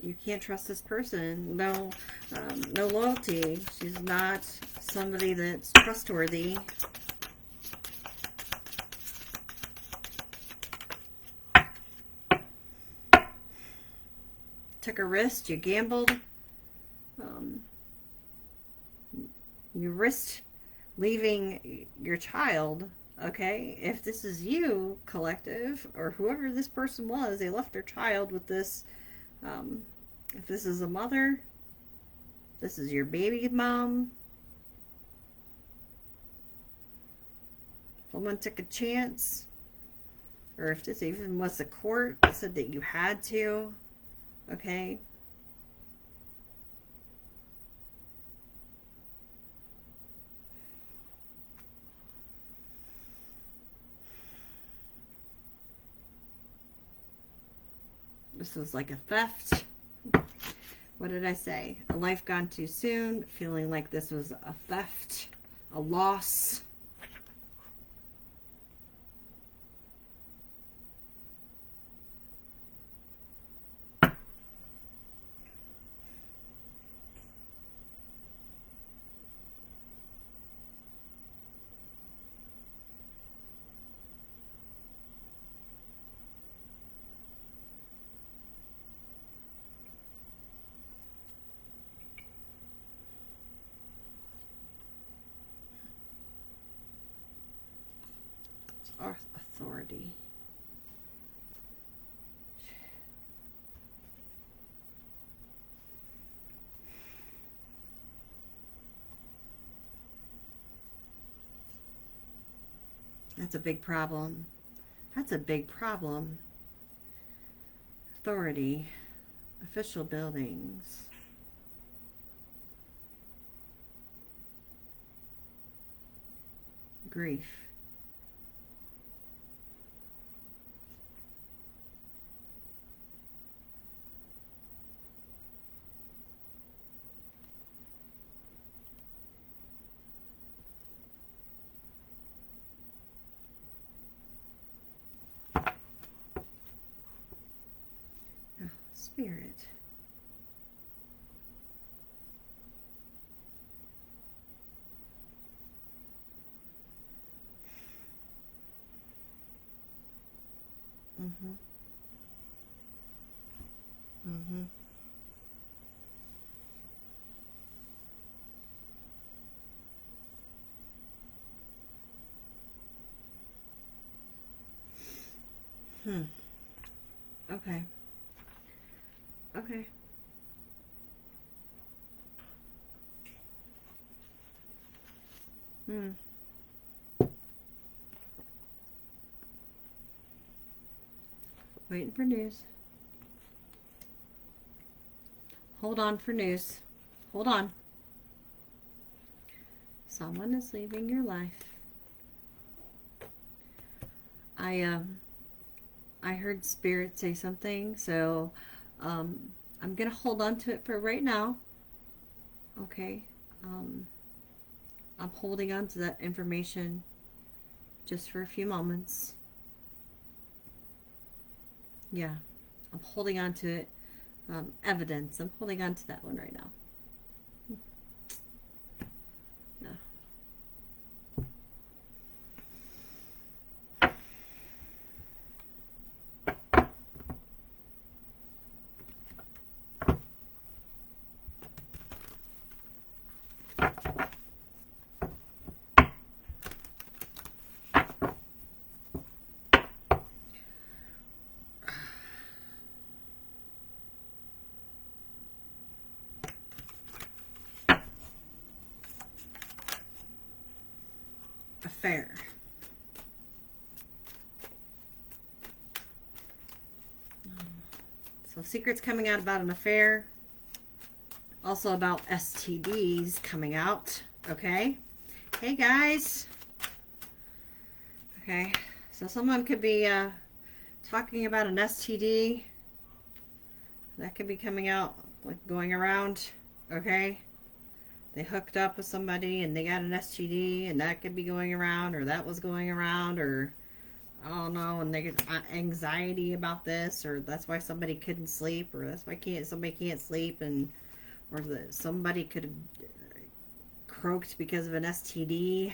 you can't trust this person. No, no loyalty. She's not somebody that's trustworthy. Took a risk. You gambled. You risked leaving your child. Okay, if this is you, collective, or whoever this person was, they left their child with this. If this is a mother, this is your baby mom. Someone took a chance, or if this even was the court that said that you had to, okay? This was like a theft. What did I say? A life gone too soon. Feeling like this was a theft, a loss. Our authority. That's a big problem. That's a big problem. Authority. Official buildings. Grief. Spirit. Mm-hmm. Mm-hmm. Okay. Okay. Waiting for news. Hold on for news. Hold on. Someone is leaving your life. I heard Spirit say something, so I'm gonna hold on to it for right now. Okay. I'm holding on to that information just for a few moments. Yeah, I'm holding on to it. Evidence. I'm holding on to that one right now. Yeah. Affair. So secrets coming out about an affair. Also about STDs coming out. Okay. Hey guys. Okay. So someone could be talking about an STD. That could be coming out, like going around. Okay. They hooked up with somebody and they got an STD, and that could be going around, or that was going around, or I don't know, and they get anxiety about this, or that's why somebody couldn't sleep, or that's why somebody can't sleep, and or somebody could have croaked because of an STD.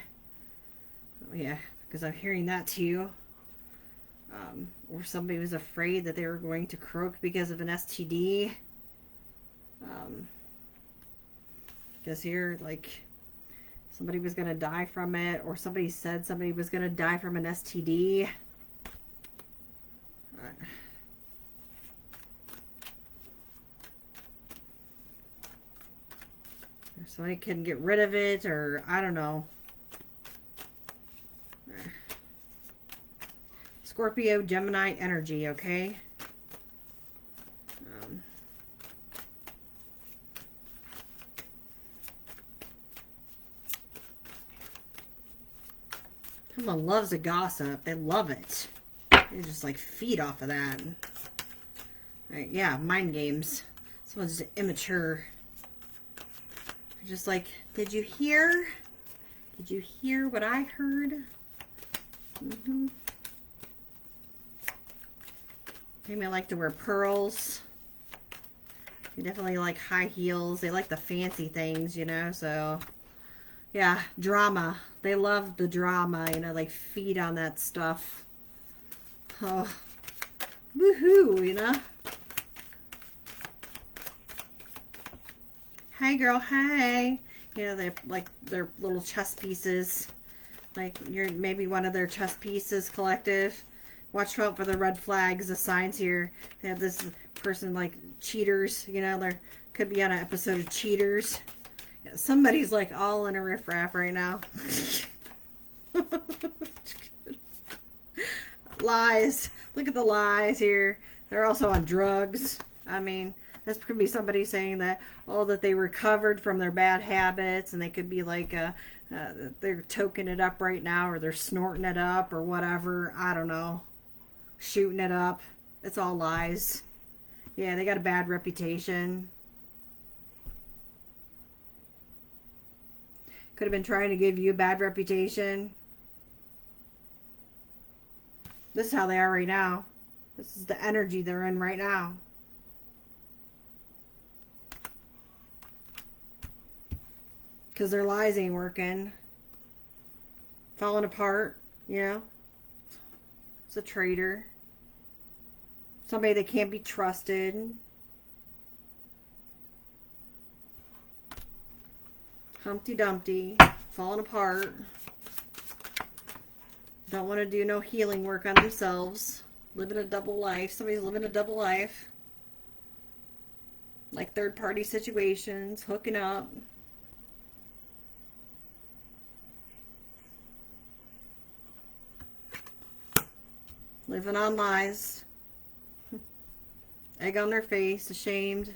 Oh, yeah, because I'm hearing that too. Or somebody was afraid that they were going to croak because of an STD. Because here, like, somebody was going to die from it, or somebody said somebody was going to die from an STD. Or somebody couldn't get rid of it, or I don't know. Scorpio, Gemini energy, okay? Someone loves a gossip. They love it. They just like feed off of that. Right, yeah, mind games. Someone's just immature. They're just like, did you hear? Did you hear what I heard? Maybe I like to wear pearls. They definitely like high heels. They like the fancy things, you know, so... Yeah, drama. They love the drama, you know, they feed on that stuff. Oh, woohoo, you know. Hey, girl, hey. You know, they're like their little chess pieces. Like, you're maybe one of their chess pieces collective. Watch out for the red flags, the signs here. They have this person like Cheaters, you know, there could be on an episode of Cheaters. Somebody's like all in a riffraff right now. Lies. Look at the lies here. They're also on drugs. I mean, this could be somebody saying that, oh, that they recovered from their bad habits, and they could be like, they're toking it up right now, or they're snorting it up, or whatever. I don't know. Shooting it up. It's all lies. Yeah, they got a bad reputation. Could have been trying to give you a bad reputation. This is how they are right now. This is the energy they're in right now. Because their lies ain't working. Falling apart, you know. It's a traitor. Somebody that can't be trusted. Humpty Dumpty, falling apart. Don't want to do no healing work on themselves. Living a double life. Somebody's living a double life. Like third-party situations, hooking up. Living on lies. Egg on their face, ashamed.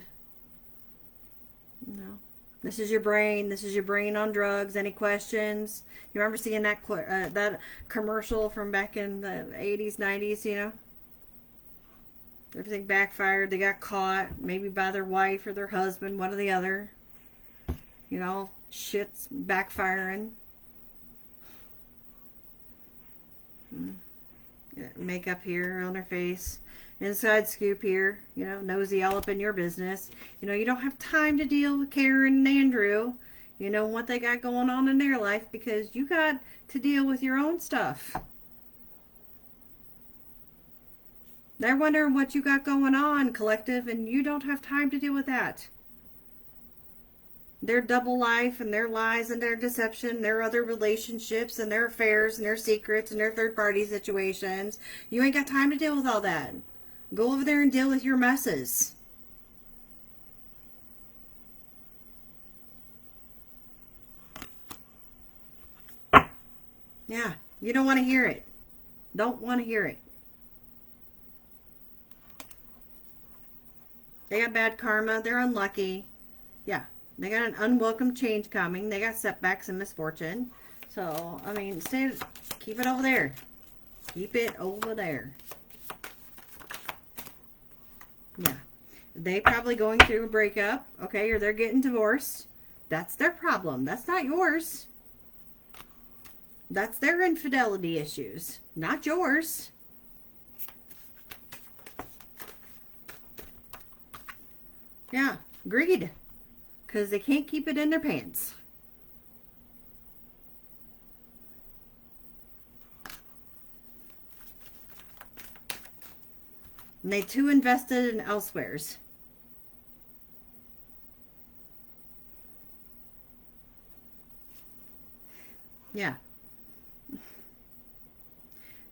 No. This is your brain. This is your brain on drugs. Any questions? You remember seeing that commercial from back in the 80s, 90s, you know? Everything backfired. They got caught, maybe by their wife or their husband, one or the other. You know, shit's backfiring. Makeup here on her face. Inside scoop here. You know, nosy all up in your business. You know, you don't have time to deal with Karen and Andrew. You know what they got going on in their life because you got to deal with your own stuff. They're wondering what you got going on, collective, and you don't have time to deal with that. Their double life and their lies and their deception, their other relationships and their affairs and their secrets and their third party situations. You ain't got time to deal with all that. Go over there and deal with your messes. Yeah, you don't want to hear it. Don't want to hear it. They got bad karma. They're unlucky. Yeah. They got an unwelcome change coming. They got setbacks and misfortune. So, I mean, keep it over there. Keep it over there. Yeah. They probably going through a breakup, okay, or they're getting divorced. That's their problem. That's not yours. That's their infidelity issues, not yours. Yeah, greed. Because they can't keep it in their pants. And they too invested in elsewheres. Yeah.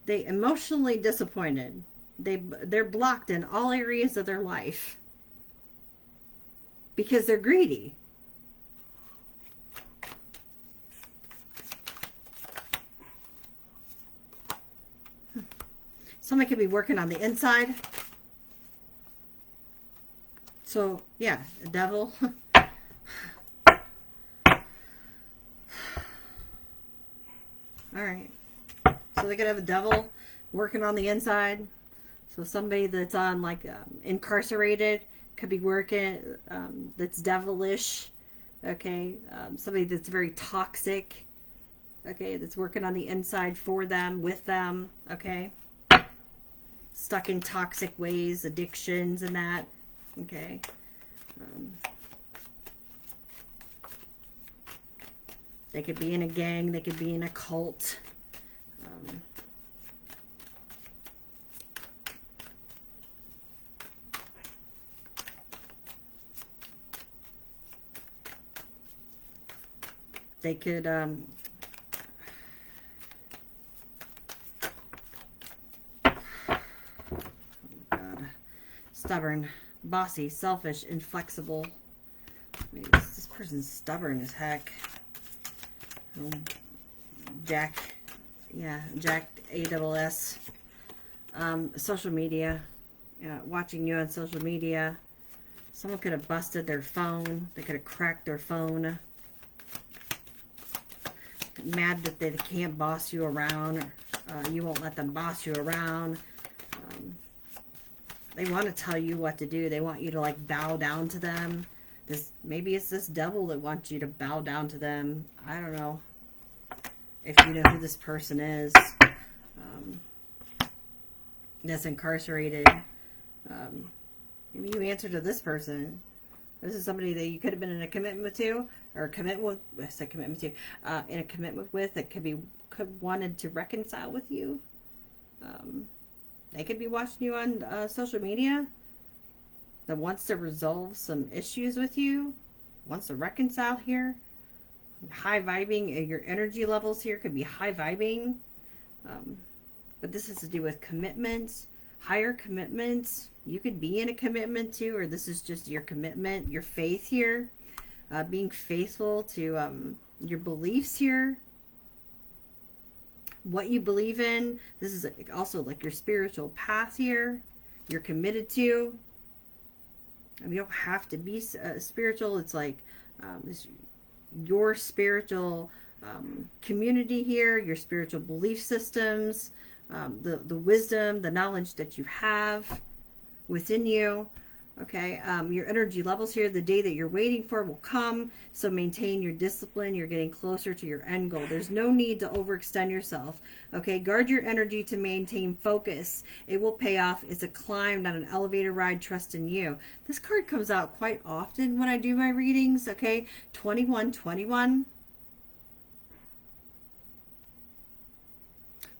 They emotionally disappointed. They're blocked in all areas of their life. Because they're greedy. Somebody could be working on the inside. So, yeah, a devil. Alright. So they could have a devil working on the inside. So somebody that's on, like, incarcerated could be working, that's devilish. Okay. Somebody that's very toxic. Okay. That's working on the inside for them, with them. Okay. Stuck in toxic ways, addictions and that. Okay. They could be in a gang. They could be in a cult. They could, stubborn, bossy, selfish, inflexible. Maybe this person's stubborn as heck. Jack ASS. Social media. Watching you on social media. Someone could have busted their phone. They could have cracked their phone. Mad that they can't boss you around. Or, you won't let them boss you around. They want to tell you what to do. They want you to, like, bow down to them. Maybe it's this devil that wants you to bow down to them. I don't know. If you know who this person is. That's incarcerated. Maybe you answer to this person. This is somebody that you could have been in a commitment to, or in a commitment with that could wanted to reconcile with you. They could be watching you on social media that wants to resolve some issues with you, wants to reconcile here. High vibing, your energy levels here could be high vibing. But this has to do with commitments, higher commitments. You could be in a commitment too, or this is just your commitment, your faith here. Being faithful to your beliefs here. What you believe in. This is also like your spiritual path here. You're committed to. And you don't have to be spiritual. It's like it's your spiritual community here, your spiritual belief systems, the wisdom, the knowledge that you have within you. Okay, your energy levels here, the day that you're waiting for will come. So maintain your discipline. You're getting closer to your end goal. There's no need to overextend yourself. Okay, guard your energy to maintain focus. It will pay off. It's a climb, not an elevator ride. Trust in you. This card comes out quite often when I do my readings. Okay, 2121.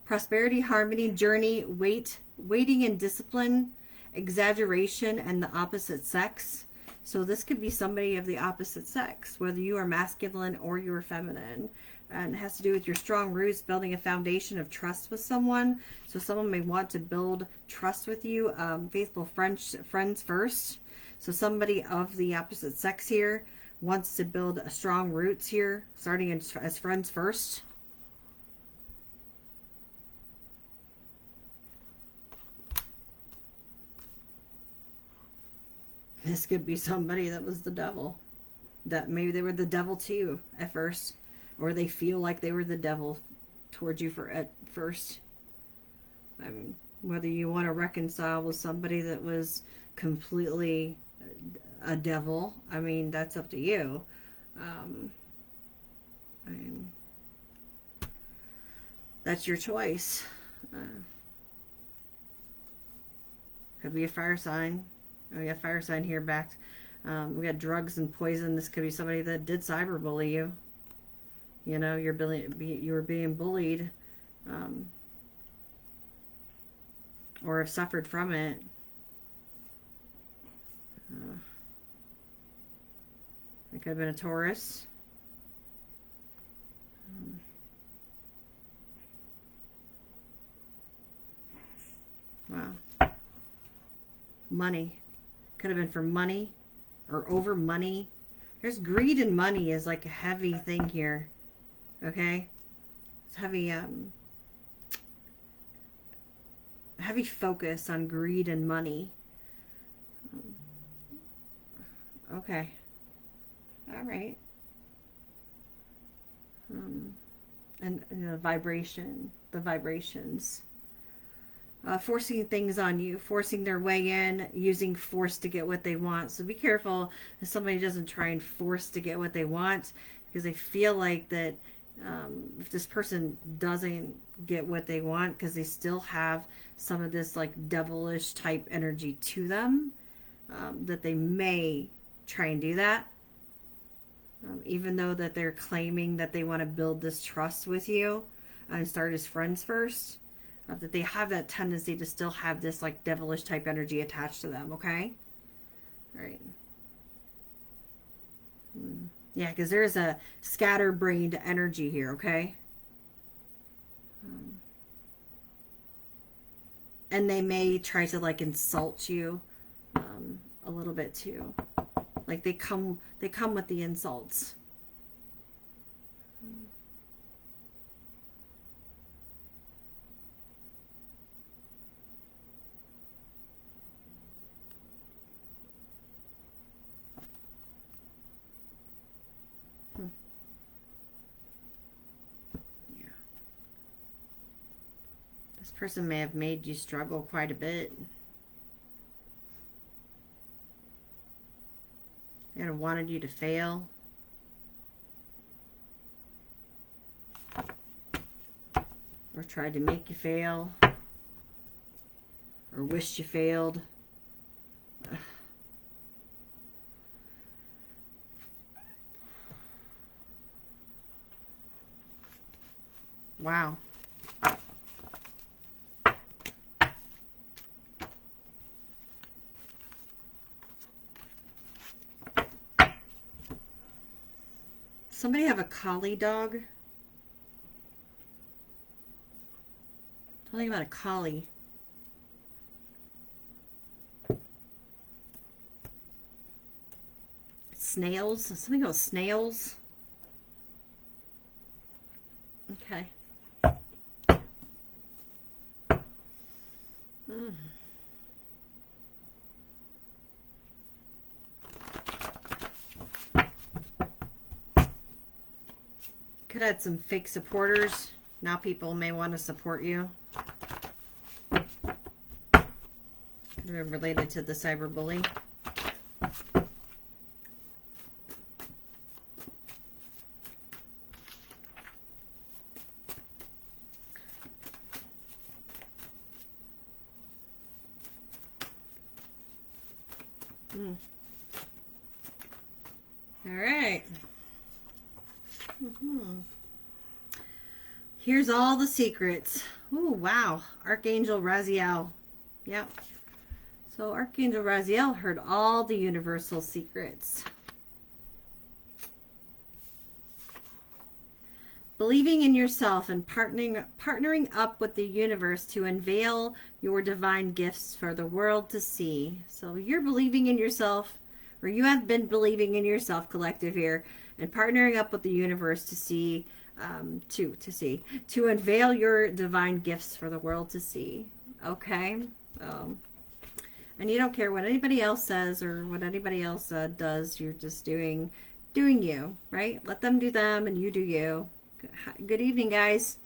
Prosperity, harmony, journey, waiting and discipline, exaggeration, and the opposite sex. So this could be somebody of the opposite sex, whether you are masculine or you are feminine. And it has to do with your strong roots, building a foundation of trust with someone. So someone may want to build trust with you. Faithful friends first. So somebody of the opposite sex here wants to build a strong roots here, starting as friends first. This could be somebody that was the devil. That maybe they were the devil to you at first. Or they feel like they were the devil towards you at first. I mean, whether you want to reconcile with somebody that was completely a devil, I mean, that's up to you. I mean, that's your choice. Could be a fire sign. We got fire sign here back. We got drugs and poison. This could be somebody that did cyberbully you. You know, you were being bullied, or have suffered from it. It could have been a Taurus. Wow. Money. Could have been for money or over money. There's greed and money is like a heavy thing here. Okay? It's heavy heavy focus on greed and money. Okay. All right. And the vibrations. Forcing things on you, forcing their way in, using force to get what they want. So be careful if somebody doesn't try and force to get what they want, because they feel like that if this person doesn't get what they want, because they still have some of this like devilish type energy to them, that they may try and do that. Even though that they're claiming that they want to build this trust with you and start as friends first. That they have that tendency to still have this like devilish type energy attached to them, okay? All right. Yeah, because there's a scatterbrained energy here, okay? And they may try to like insult you a little bit too. Like they come with the insults. This person may have made you struggle quite a bit. They have wanted you to fail. Or tried to make you fail. Or wished you failed. Wow. Somebody have a collie dog? Tell me about a collie. Snails? Something about snails? Okay. Could have had some fake supporters. Now people may want to support you. Could have been related to the cyberbully. All right. Here's all the secrets. Oh, wow. Archangel Raziel. Yep. So Archangel Raziel heard all the universal secrets. Believing in yourself and partnering up with the universe to unveil your divine gifts for the world to see. So you're believing in yourself, or you have been believing in yourself, collective here, and partnering up with the universe to see, to unveil your divine gifts for the world to see. Okay. And you don't care what anybody else says or what anybody else does. You're just doing you, right? Let them do them and you do you. Good evening, guys.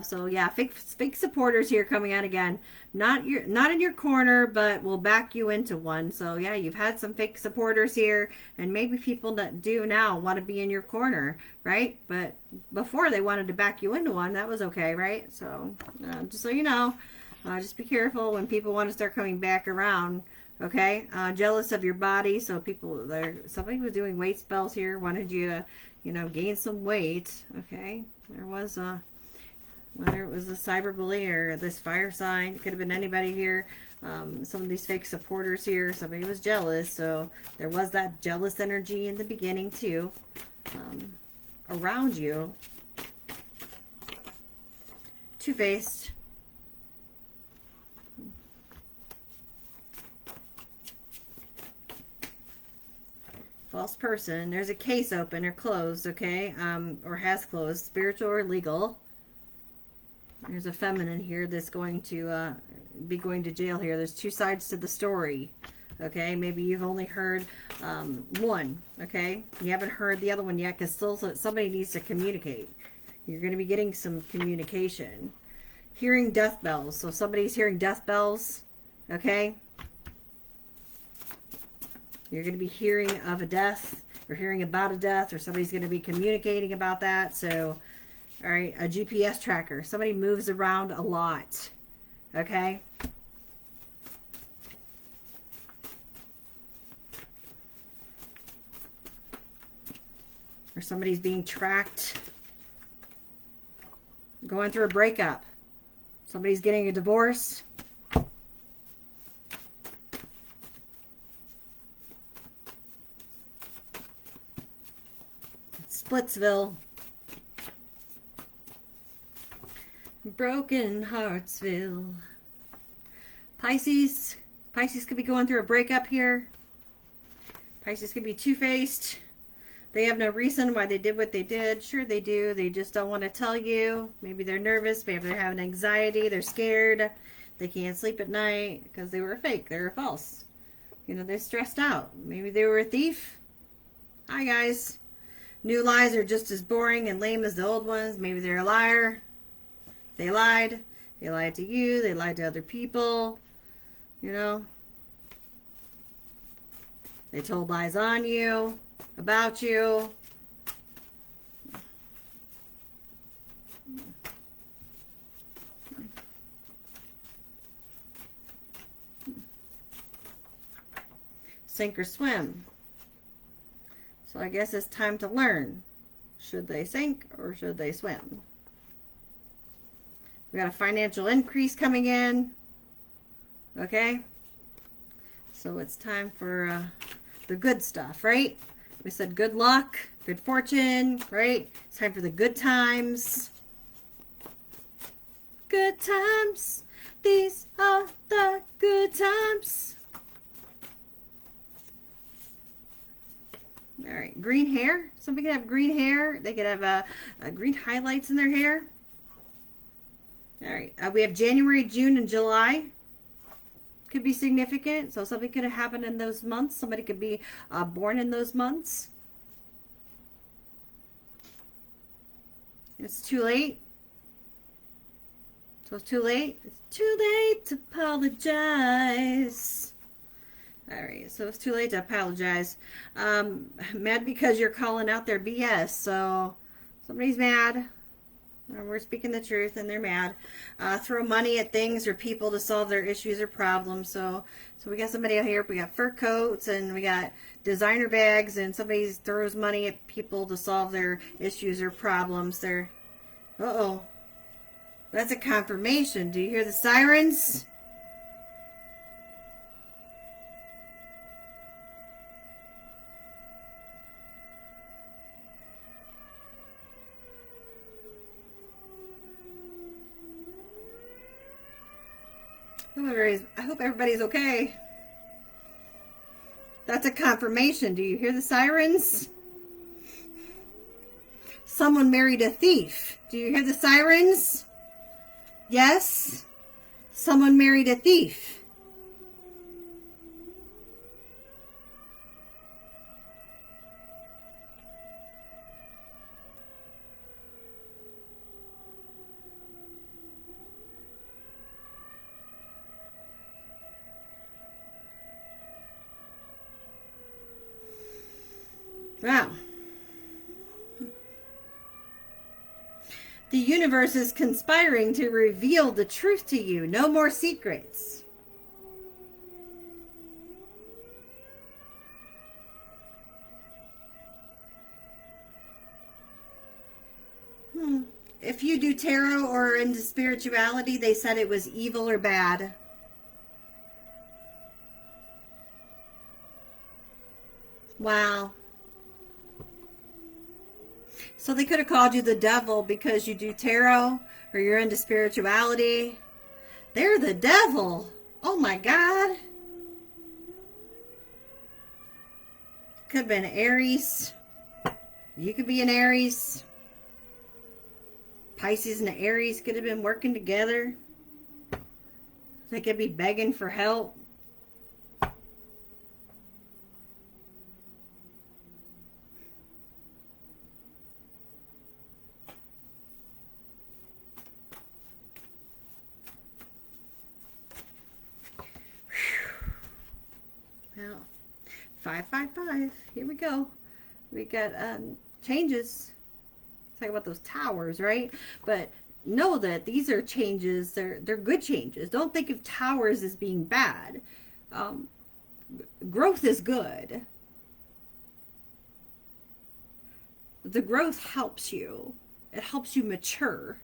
So yeah, fake supporters here coming out again. Not in your corner, but will back you into one. So yeah, you've had some fake supporters here, and maybe people that do now want to be in your corner, right? But before they wanted to back you into one, that was okay, right? So just so you know, just be careful when people want to start coming back around. Okay, jealous of your body. So somebody was doing weight spells here, wanted you to, gain some weight. Okay, whether it was a cyberbully or this fire sign, it could have been anybody here. Some of these fake supporters here, somebody was jealous, so there was that jealous energy in the beginning too, around you. Two-faced. False person. There's a case open or closed, okay? Or has closed, spiritual or legal. There's a feminine here that's going to be going to jail here. There's two sides to the story, okay? Maybe you've only heard one, okay? You haven't heard the other one yet because still somebody needs to communicate. You're going to be getting some communication. Hearing death bells. So somebody's hearing death bells, okay? You're going to be hearing of a death or hearing about a death, or somebody's going to be communicating about that. So, all right, a GPS tracker. Somebody moves around a lot, okay? Or somebody's being tracked, going through a breakup. Somebody's getting a divorce. Splitsville. Broken Heartsville. Pisces. Pisces could be going through a breakup here. Pisces could be two-faced. They have no reason why they did what they did. Sure they do. They just don't want to tell you. Maybe they're nervous. Maybe they're having anxiety. They're scared. They can't sleep at night because they were fake. They were false. They're stressed out. Maybe they were a thief. Hi, guys. New lies are just as boring and lame as the old ones. Maybe they're a liar. They lied. They lied to you. They lied to other people. They told lies on you, about you. Sink or swim. So I guess it's time to learn. Should they sink or should they swim? We got a financial increase coming in. Okay? So it's time for the good stuff, right? We said good luck, good fortune, right? It's time for the good times. Good times. These are the good times. All right, green hair. Somebody could have green hair. They could have green highlights in their hair. All right, we have January, June, and July. Could be significant. So something could have happened in those months. Somebody could be born in those months. It's too late. So it's too late. It's too late to apologize. All right, so it's too late to apologize. Mad because you're calling out their BS. So somebody's mad. We're speaking the truth and they're mad. Throw money at things or people to solve their issues or problems. So we got somebody out here. We got fur coats and we got designer bags, and somebody throws money at people to solve their issues or problems. They're, uh-oh. That's a confirmation. Do you hear the sirens? I hope everybody's okay. That's a confirmation. Do you hear the sirens? Someone married a thief. Do you hear the sirens? Yes? Someone married a thief. Wow. The universe is conspiring to reveal the truth to you. No more secrets. If you do tarot or into spirituality, they said it was evil or bad. Wow. So they could have called you the devil because you do tarot or you're into spirituality. They're the devil. Oh my God. Could have been Aries. You could be an Aries. Pisces and Aries could have been working together. They could be begging for help. Well, 555. Here we go. We got changes. Talk about those towers, right? But know that these are changes. They're good changes. Don't think of towers as being bad. Growth is good. The growth helps you. It helps you mature.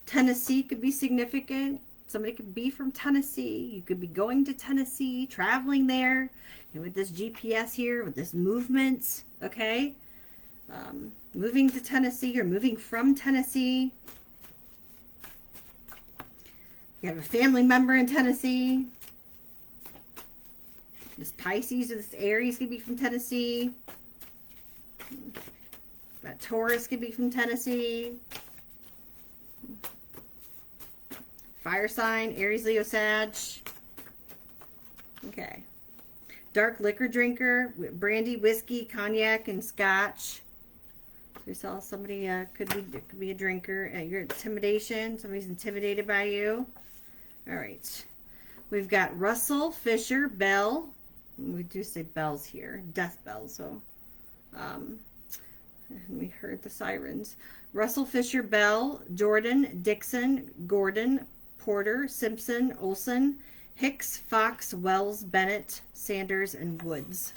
Tennessee could be significant. Somebody could be from Tennessee. You could be going to Tennessee, traveling there. And with this GPS here, with this movement, okay? Moving to Tennessee or moving from Tennessee. You have a family member in Tennessee. This Pisces or this Aries could be from Tennessee. That Taurus could be from Tennessee. Fire sign, Aries, Leo, Sag. Okay. Dark liquor drinker, brandy, whiskey, cognac, and scotch. We saw somebody could be a drinker. Your intimidation. Somebody's intimidated by you. All right. We've got Russell, Fisher, Bell. We do say bells here. Death bells. So, and we heard the sirens. Russell, Fisher, Bell, Jordan, Dixon, Gordon, Porter, Simpson, Olson, Hicks, Fox, Wells, Bennett, Sanders, and Woods.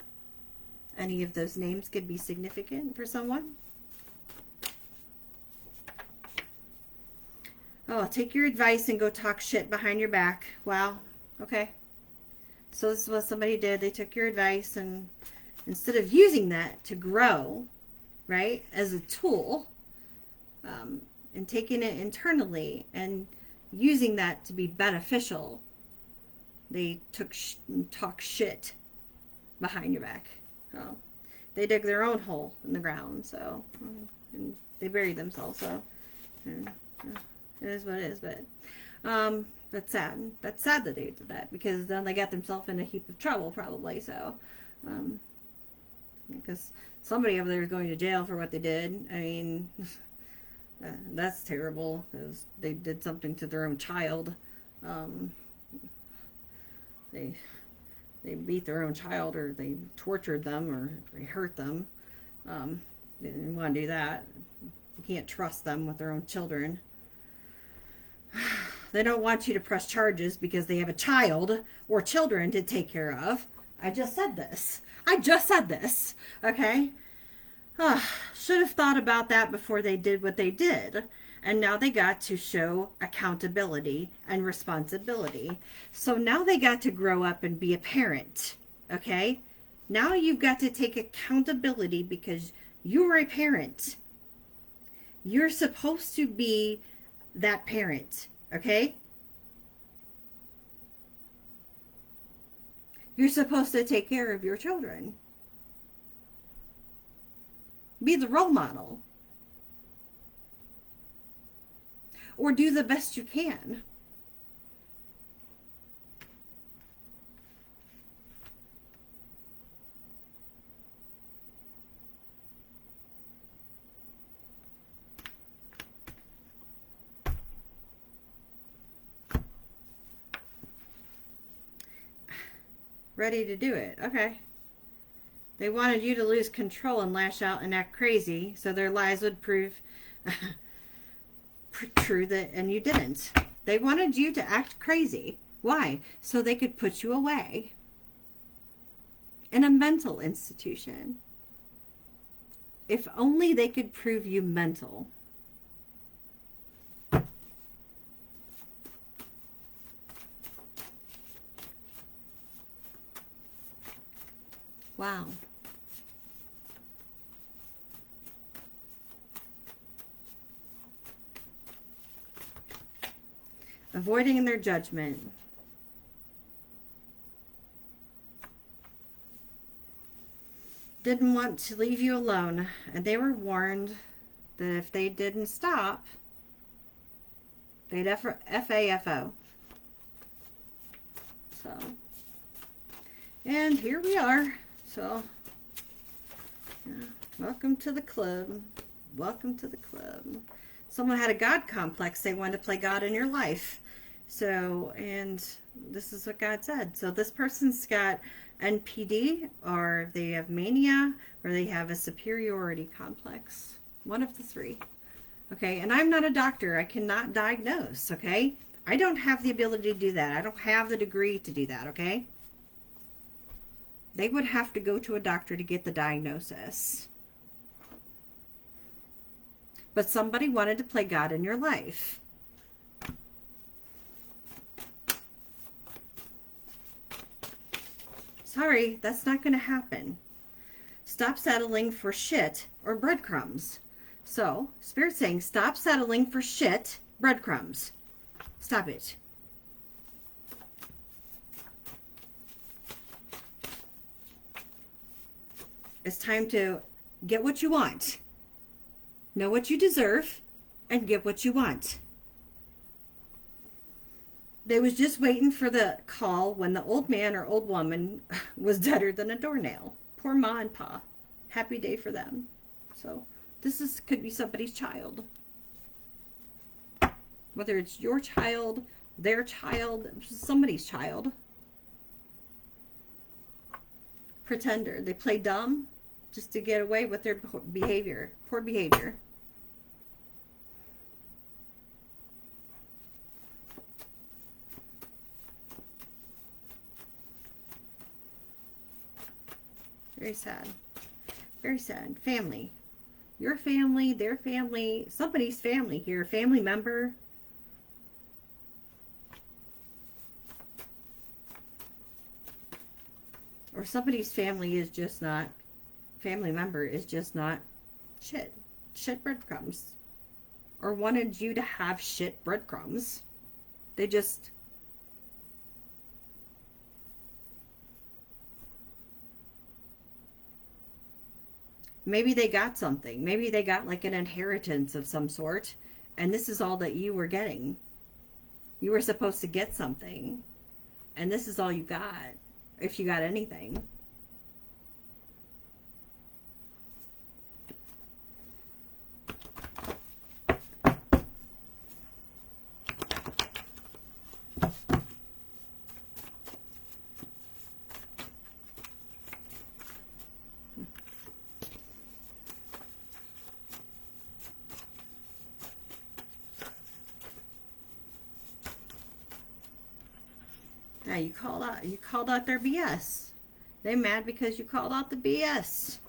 Any of those names could be significant for someone. Oh, take your advice and go talk shit behind your back. Wow. Okay. So this is what somebody did. They took your advice and instead of using that to grow, right, as a tool, and taking it internally and using that to be beneficial, they talk shit behind your back. So they dug their own hole in the ground. So and they buried themselves. So. It is what it is, but that's sad. That's sad that they did that because then they got themselves in a heap of trouble, probably. So, because somebody over there is going to jail for what they did. I mean, that's terrible, because they did something to their own child. Um, they beat their own child, or they tortured them, or they hurt them. They didn't want to do that. You can't trust them with their own children. They don't want you to press charges because they have a child or children to take care of. I just said this. Okay? Should have thought about that before they did what they did. And now they got to show accountability and responsibility. So now they got to grow up and be a parent. Okay? Now you've got to take accountability because you're a parent. You're supposed to be that parent. Okay? You're supposed to take care of your children. Be the role model. Or do the best you can. Ready to do it. Okay. They wanted you to lose control and lash out and act crazy so their lies would prove true, that, and you didn't. They wanted you to act crazy. Why? So they could put you away in a mental institution. If only they could prove you mental. Wow. Avoiding their judgment. Didn't want to leave you alone, and they were warned that if they didn't stop, they'd FAFO. So, and here we are. So, yeah, welcome to the club. Welcome to the club. Someone had a God complex. They wanted to play God in your life. So, and this is what God said. So this person's got NPD, or they have mania, or they have a superiority complex. One of the three. Okay, and I'm not a doctor. I cannot diagnose, okay? I don't have the ability to do that. I don't have the degree to do that, okay? They would have to go to a doctor to get the diagnosis. But somebody wanted to play God in your life. Sorry, that's not going to happen. Stop settling for shit or breadcrumbs. So, Spirit's saying, stop settling for shit, breadcrumbs. Stop it. It's time to get what you want. Know what you deserve, and get what you want. They was just waiting for the call when the old man or old woman was deader than a doornail. Poor ma and pa. Happy day for them. So this could be somebody's child. Whether it's your child, their child, somebody's child. Pretender. They play dumb just to get away with their behavior. Poor behavior. Very sad. Very sad. Family. Your family, their family, somebody's family here. Family member. Or somebody's family is just not, family member is just not shit. Shit breadcrumbs. Or wanted you to have shit breadcrumbs. They just... Maybe they got something. Maybe they got like an inheritance of some sort. And this is all that you were getting. You were supposed to get something. And this is all you got. If you got anything. Yeah, you called out their BS. They mad because you called out the BS.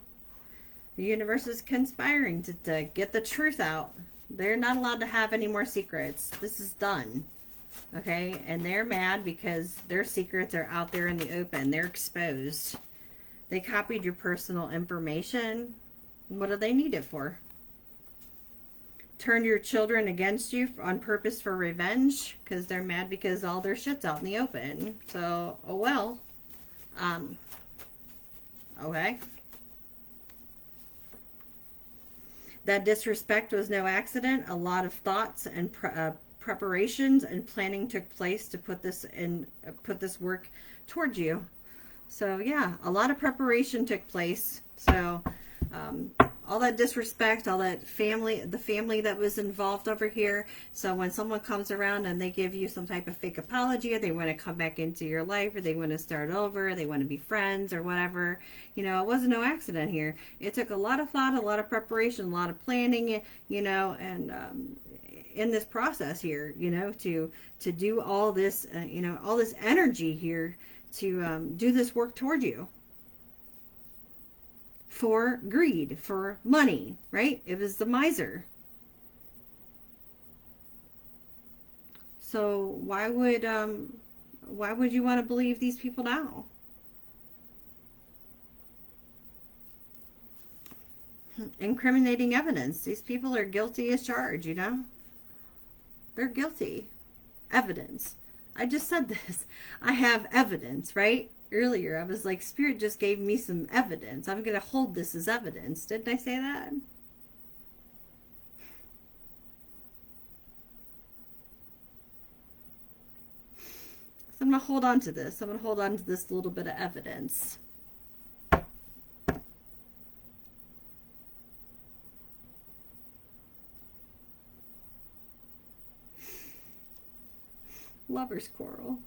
The universe is conspiring to get the truth out. They're not allowed to have any more secrets. This is done. Okay? And they're mad because their secrets are out there in the open. They're exposed. They copied your personal information. What do they need it for? Turn your children against you on purpose for revenge because they're mad because all their shit's out in the open. So, oh well. Okay. That disrespect was no accident. A lot of thoughts and preparations and planning took place to put this work towards you. So yeah, a lot of preparation took place. So all that disrespect, all that the family that was involved over here. So when someone comes around and they give you some type of fake apology, or they want to come back into your life, or they want to start over, they want to be friends or whatever, you know, it wasn't no accident here. It took a lot of thought, a lot of preparation, a lot of planning, you know, and in this process here, you know, to do all this, you know, all this energy here to do this work toward you. For greed, for money, right? It was the miser. So why would you want to believe these people now? Incriminating evidence. These people are guilty as charged, you know? They're guilty. Evidence. I just said this. I have evidence, right? Earlier, I was like, Spirit just gave me some evidence. I'm going to hold this as evidence. Didn't I say that? So I'm going to hold on to this. I'm going to hold on to this little bit of evidence. Lover's quarrel.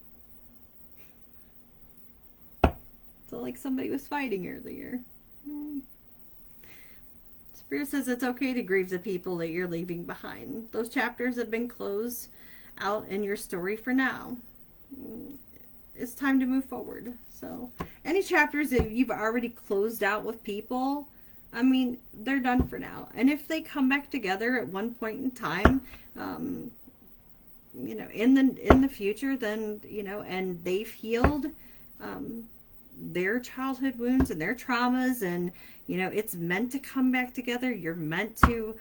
So like somebody was fighting earlier. Spirit says it's okay to grieve the people that you're leaving behind. Those chapters have been closed out in your story for now. It's time to move forward. So any chapters that you've already closed out with people, I mean, they're done for now. And if they come back together at one point in time, you know, in the future, then, you know, and they've healed their childhood wounds and their traumas, and you know, it's meant to come back together, you're meant to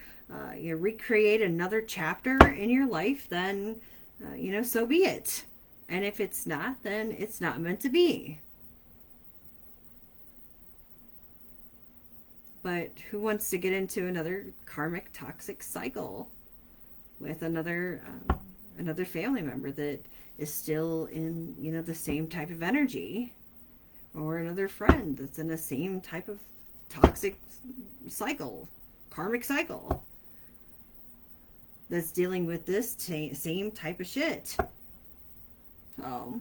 you recreate another chapter in your life, then you know, so be it. And if it's not, then it's not meant to be. But who wants to get into another karmic toxic cycle with another family member that is still in, you know, the same type of energy? Or another friend that's in the same type of toxic cycle, karmic cycle, that's dealing with this same type of shit. I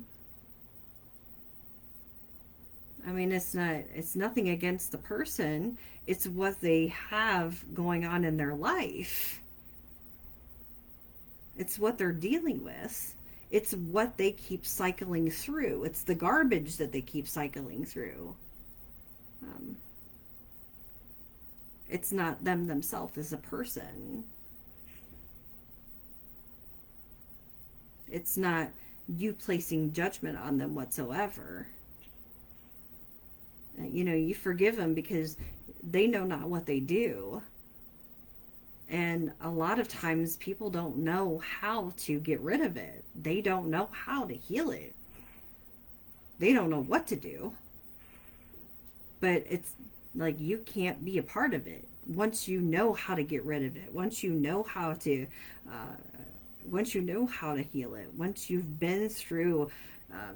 mean, it's nothing against the person. It's what they have going on in their life. It's what they're dealing with. It's what they keep cycling through. It's the garbage that they keep cycling through. It's not them themselves as a person. It's not you placing judgment on them whatsoever. You know, you forgive them because they know not what they do. And a lot of times people don't know how to get rid of it. They don't know how to heal it. They don't know what to do. But it's like you can't be a part of it. Once you know how to get rid of it, once you know how to heal it, once you've been through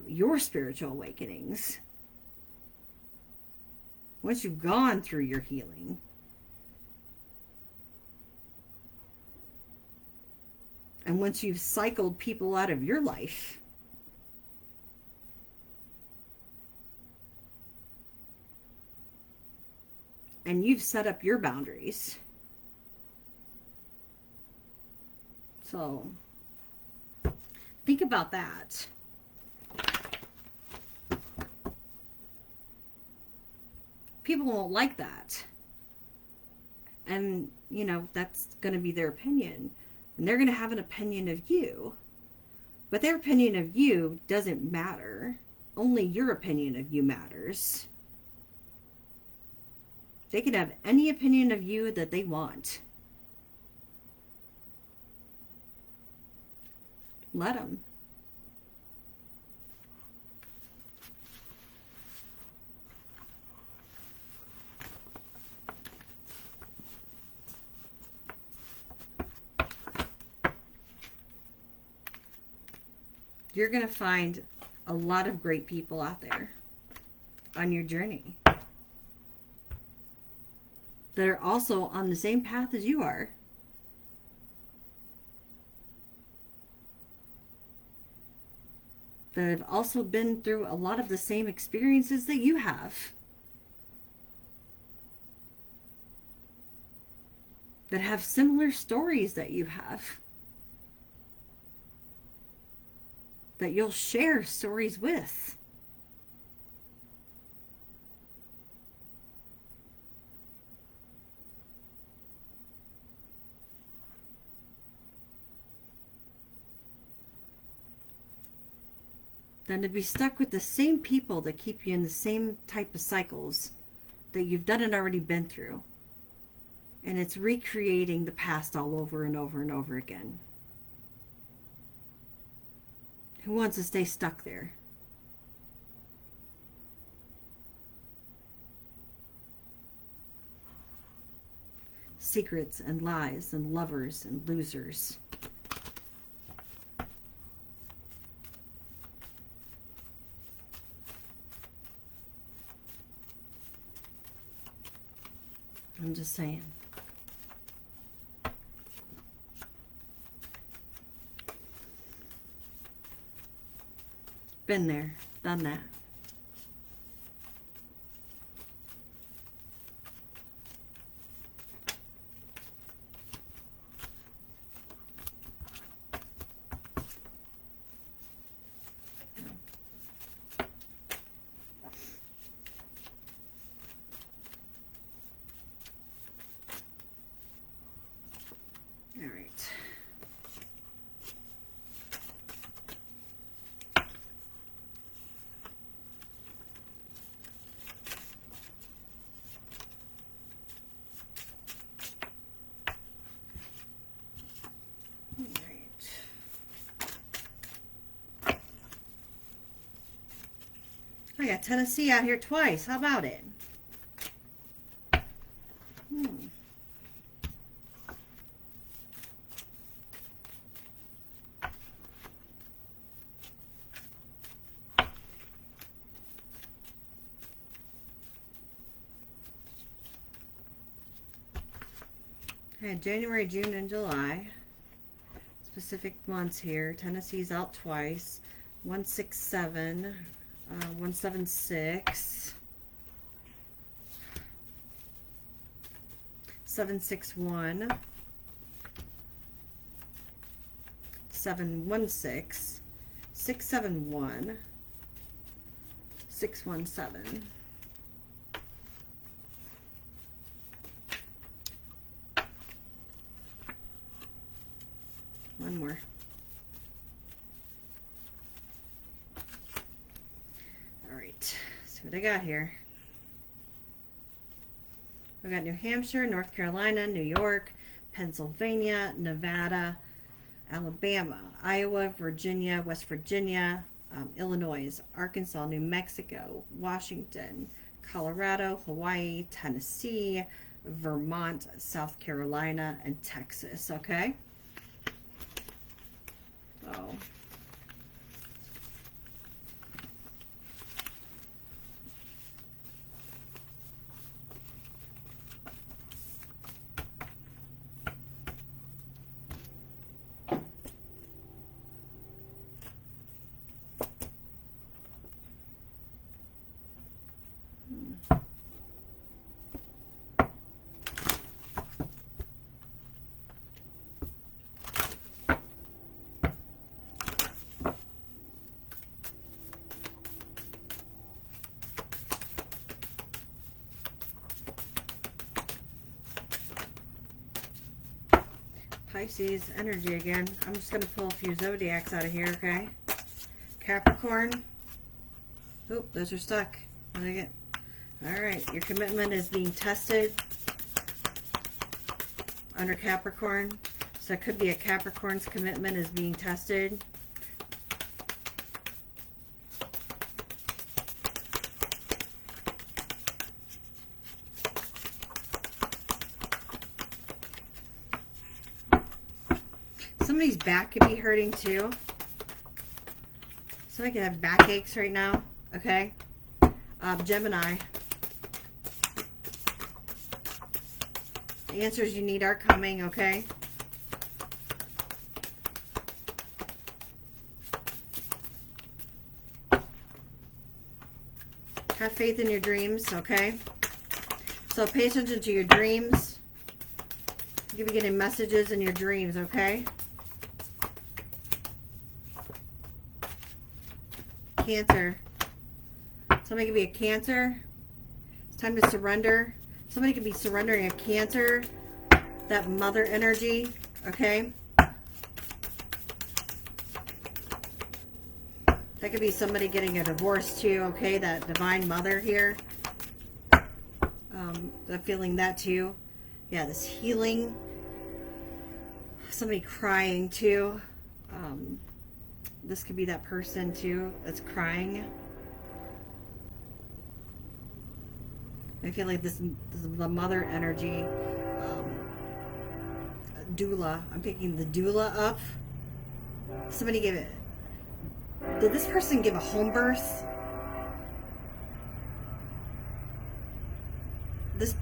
your spiritual awakenings, once you've gone through your healing, and once you've cycled people out of your life, and you've set up your boundaries. So think about that. People won't like that. And, you know, that's going to be their opinion. And they're going to have an opinion of you. But their opinion of you doesn't matter. Only your opinion of you matters. They can have any opinion of you that they want. Let them. You're going to find a lot of great people out there on your journey that are also on the same path as you are. That have also been through a lot of the same experiences that you have. That have similar stories that you have. That you'll share stories with. Than to be stuck with the same people that keep you in the same type of cycles that you've done and already been through. And it's recreating the past all over and over and over again. Who wants to stay stuck there? Secrets and lies and lovers and losers. I'm just saying. Been there, done that. All right. I got Tennessee out here twice. How about it? I had January, June, and July. Specific months here. Tennessee's out twice. 167, 176, 761, 716, 671, 617. One more. All right, see what I got here. I got New Hampshire, North Carolina, New York, Pennsylvania, Nevada, Alabama, Iowa, Virginia, West Virginia, Illinois, Arkansas, New Mexico, Washington, Colorado, Hawaii, Tennessee, Vermont, South Carolina, and Texas, okay? Oh. Pisces energy again. I'm just going to pull a few zodiacs out of here, okay? Capricorn. Oop, those are stuck. Alright, your commitment is being tested under Capricorn. So it could be a Capricorn's commitment is being tested. Somebody's back could be hurting too. Somebody could have backaches right now. Okay. Gemini. The answers you need are coming, okay? Have faith in your dreams, okay? So pay attention to your dreams. You'll be getting messages in your dreams, okay? Cancer. Somebody could be a Cancer. It's time to surrender. Somebody could be surrendering a Cancer. That mother energy, okay? That could be somebody getting a divorce too, okay? That divine mother here. I'm feeling that too. Yeah, this healing. Somebody crying too. This could be that person too that's crying. I feel like this is the mother energy. Doula. I'm picking the doula up. Somebody give it. Did this person give a home birth? This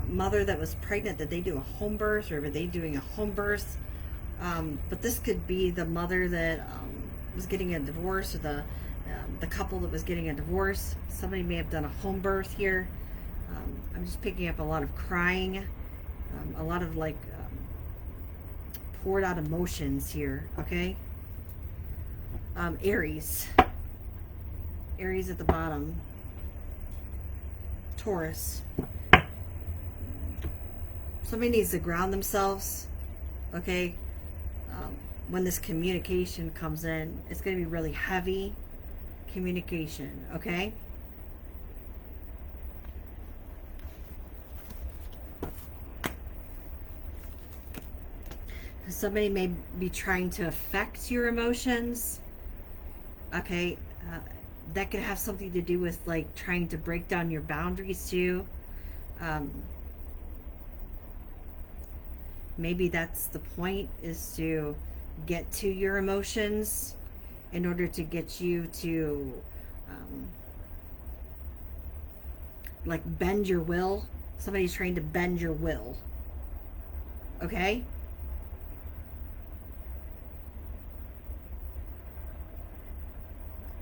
mother that was pregnant, did they do a home birth, or were they doing a home birth? But this could be the mother that was getting a divorce, or the couple that was getting a divorce. Somebody may have done a home birth here. I'm just picking up a lot of crying, a lot of like poured out emotions here, okay? Aries. Aries at the bottom. Taurus. Somebody needs to ground themselves, okay? When this communication comes in, it's going to be really heavy communication, okay? Somebody may be trying to affect your emotions, okay? That could have something to do with like trying to break down your boundaries too. Maybe that's the point, is to get to your emotions in order to get you to like bend your will. Somebody's trying to bend your will, okay?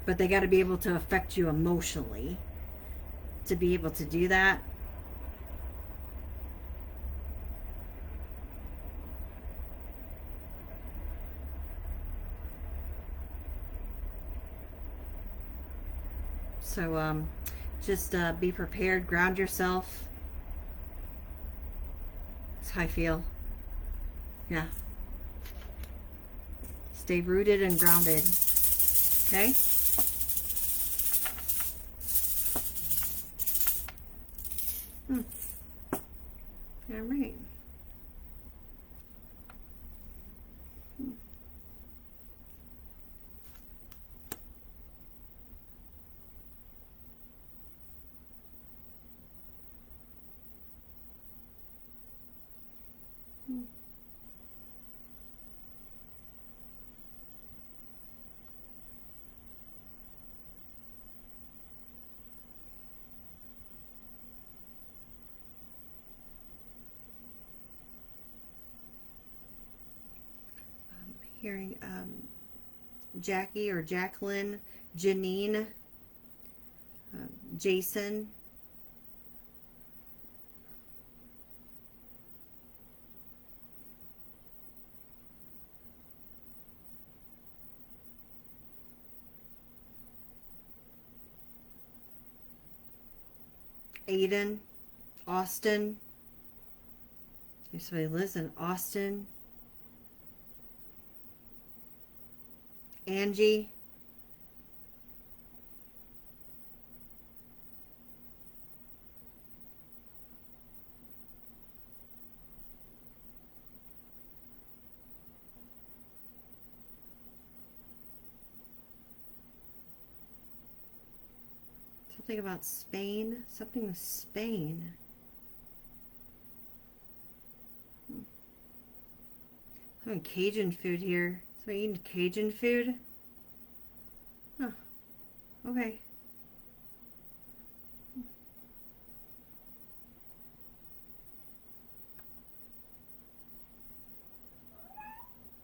But they got to be able to affect you emotionally to be able to do that. So just be prepared, ground yourself. That's how I feel. Yeah. Stay rooted and grounded. Okay? All right. Hearing Jackie or Jacqueline, Janine, Jason, Aiden, Austin. If somebody lives in Austin, Angie. Something about Spain. Something with Spain. Having Cajun food here. So I eating Cajun food? Huh. Okay.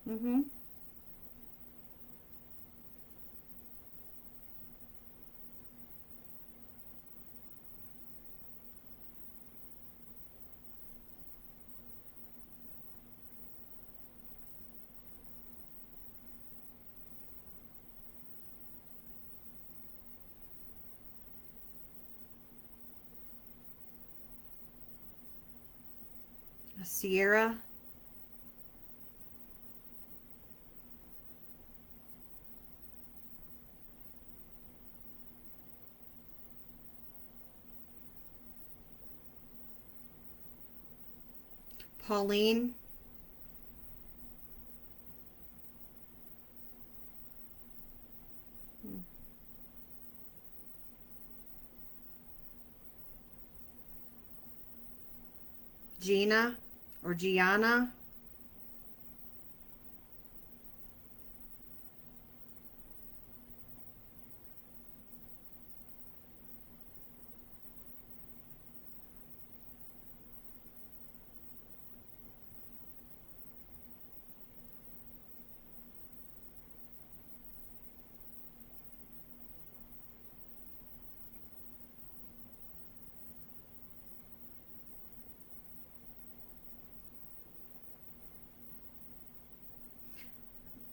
Mm-hmm. A Sierra. Pauline. Gina or Gianna.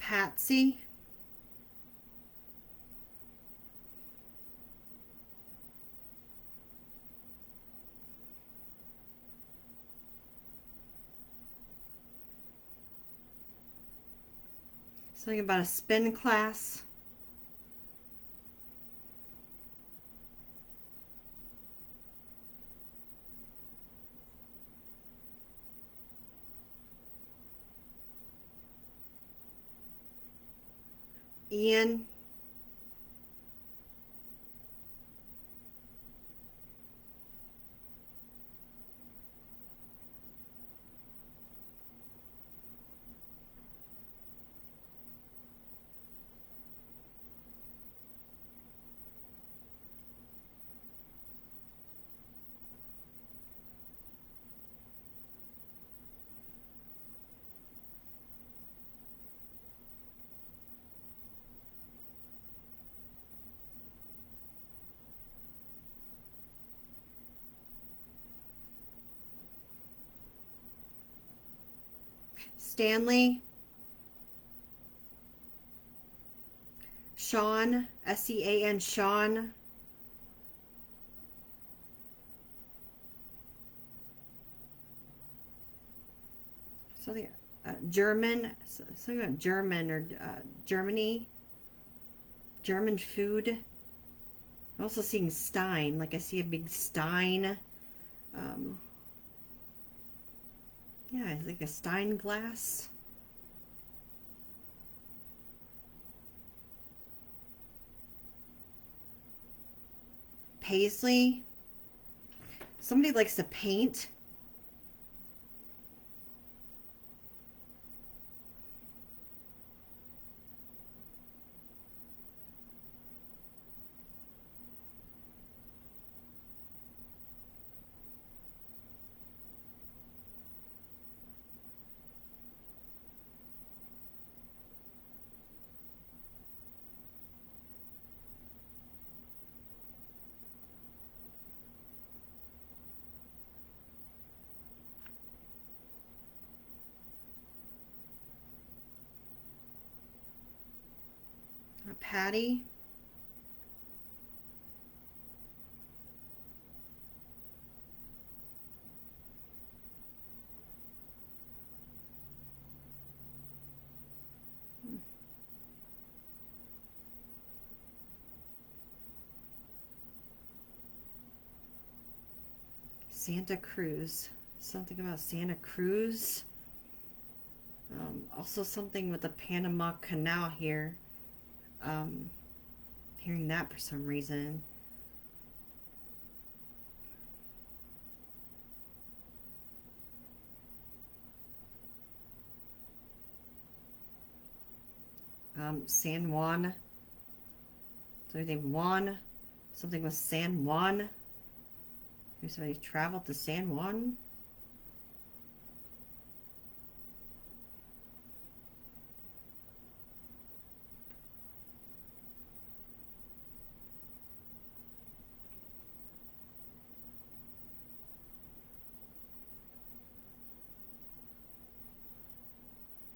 Patsy. Something about a spin class. Ian. Stanley. Sean. S-E-A-N. Sean. Something German. Something about German or Germany. German food. I'm also seeing Stein. Like I see a big Stein. Um, yeah, it's like a Stein glass. Paisley. Somebody likes to paint. Patty. Santa Cruz. Something about Santa Cruz. Also something with the Panama Canal here. Hearing that for some reason. San Juan. Somebody named Juan. Something with San Juan. Maybe somebody traveled to San Juan.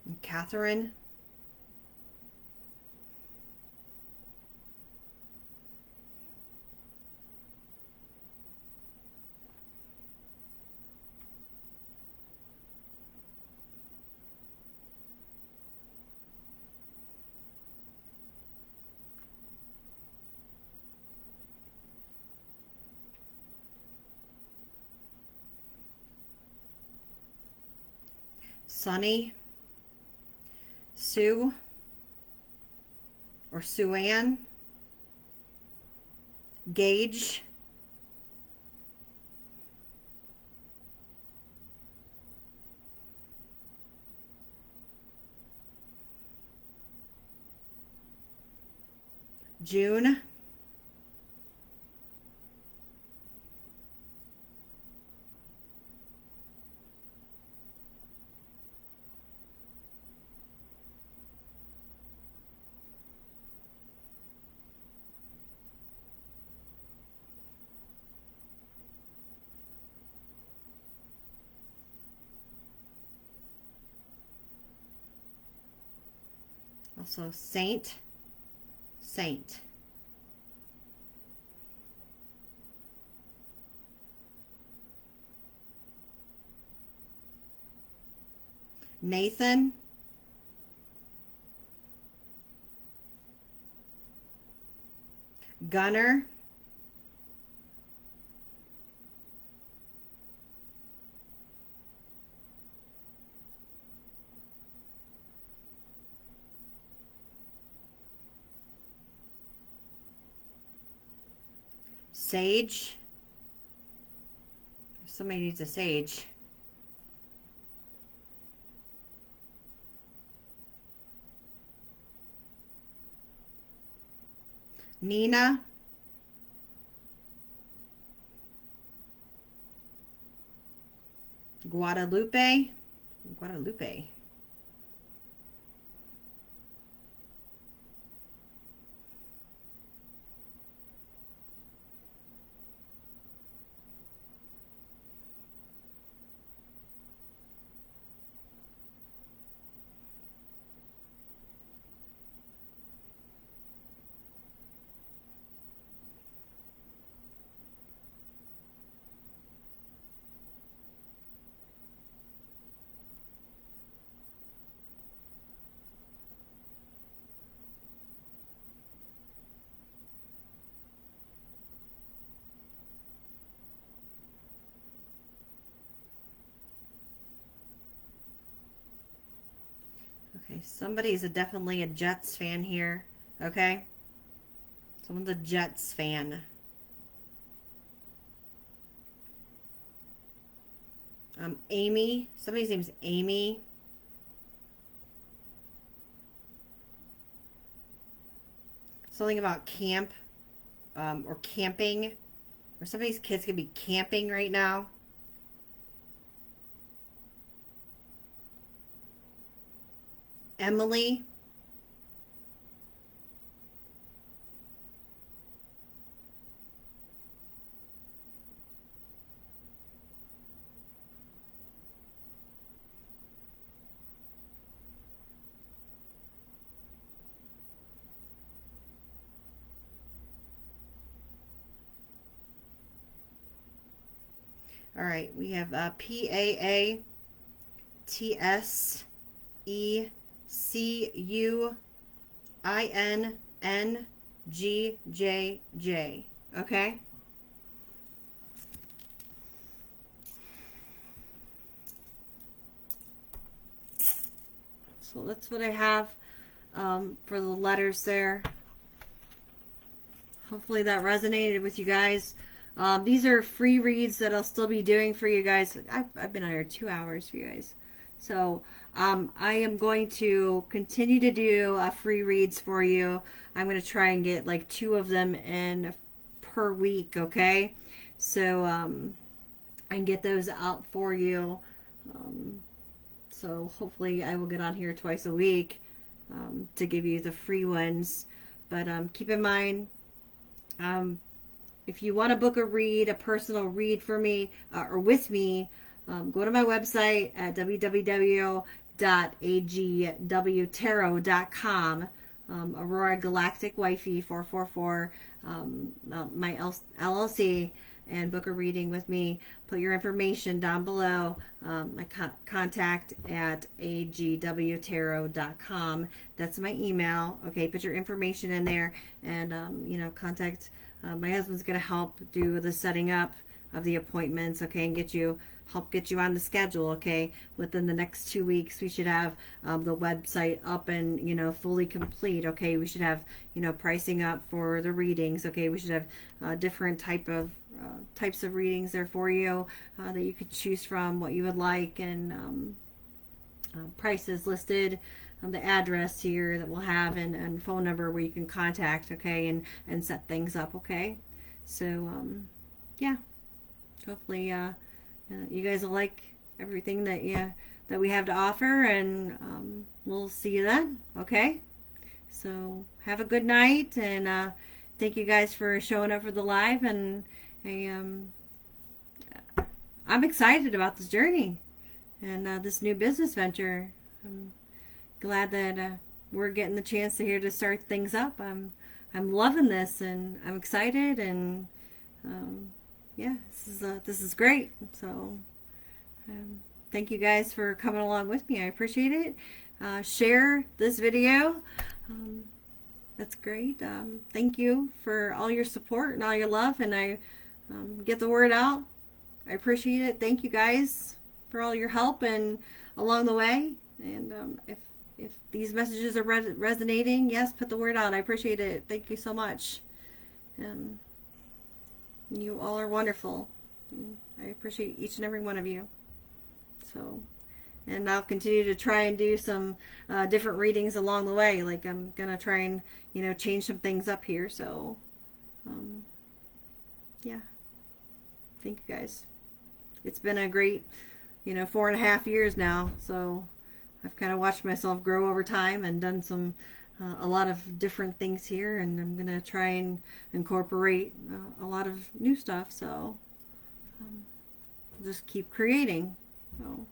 And Catherine. Sunny, Sue, or Sue Ann, Gage, June, also Saint, Nathan, Gunner, Sage. Somebody needs a sage. Nina. Guadalupe. Okay, somebody's definitely a Jets fan here. Okay? Someone's a Jets fan. Amy. Somebody's name's Amy. Something about camp or camping. Or somebody's kids could be camping right now. Emily. All right, we have PAATSECUINNGJJ. Okay? So that's what I have for the letters there. Hopefully that resonated with you guys. These are free reads that I'll still be doing for you guys. I've been on here 2 hours for you guys. So I am going to continue to do free reads for you. I'm going to try and get like 2 of them in per week, okay? So I can get those out for you. So hopefully I will get on here twice a week to give you the free ones. But keep in mind, if you want to book a read, a personal read for me or with me, go to my website at www.agwtarot.com. Aurora Galactic Wifey 444, my LLC, and book a reading with me. Put your information down below. My contact at agwtarot.com. That's my email. Okay, put your information in there, and contact. My husband's gonna help do the setting up of the appointments. Okay, and help get you on the schedule. Okay, within the next 2 weeks, we should have the website up and fully complete. Okay, we should have pricing up for the readings. Okay, we should have different types of readings there for you that you could choose from what you would like, and prices listed, the address here that we'll have, and phone number where you can contact, okay, and set things up, okay? So yeah, hopefully you guys will like everything that we have to offer, and we'll see you then, okay? So have a good night, and thank you guys for showing up for the live, and I'm excited about this journey and this new business venture. I'm glad that we're getting the chance to start things up. I'm loving this, and I'm excited, and yeah, this is great. So thank you guys for coming along with me. I appreciate it. Share this video. That's great. Thank you for all your support and all your love, and I get the word out. I appreciate it. Thank you guys for all your help and along the way. And if these messages are resonating, yes, put the word out. I appreciate it. Thank you so much. You all are wonderful. I appreciate each and every one of you. So, and I'll continue to try and do some different readings along the way. Like I'm gonna try and change some things up here. So, yeah. Thank you guys. It's been a great 4.5 years now. So I've kind of watched myself grow over time and done a lot of different things here, and I'm gonna try and incorporate a lot of new stuff. So just keep creating. So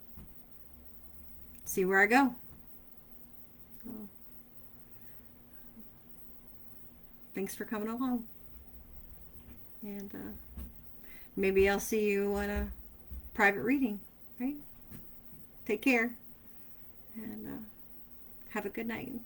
see where I go. So, thanks for coming along, and maybe I'll see you on a private reading. Right? Take care, and have a good night.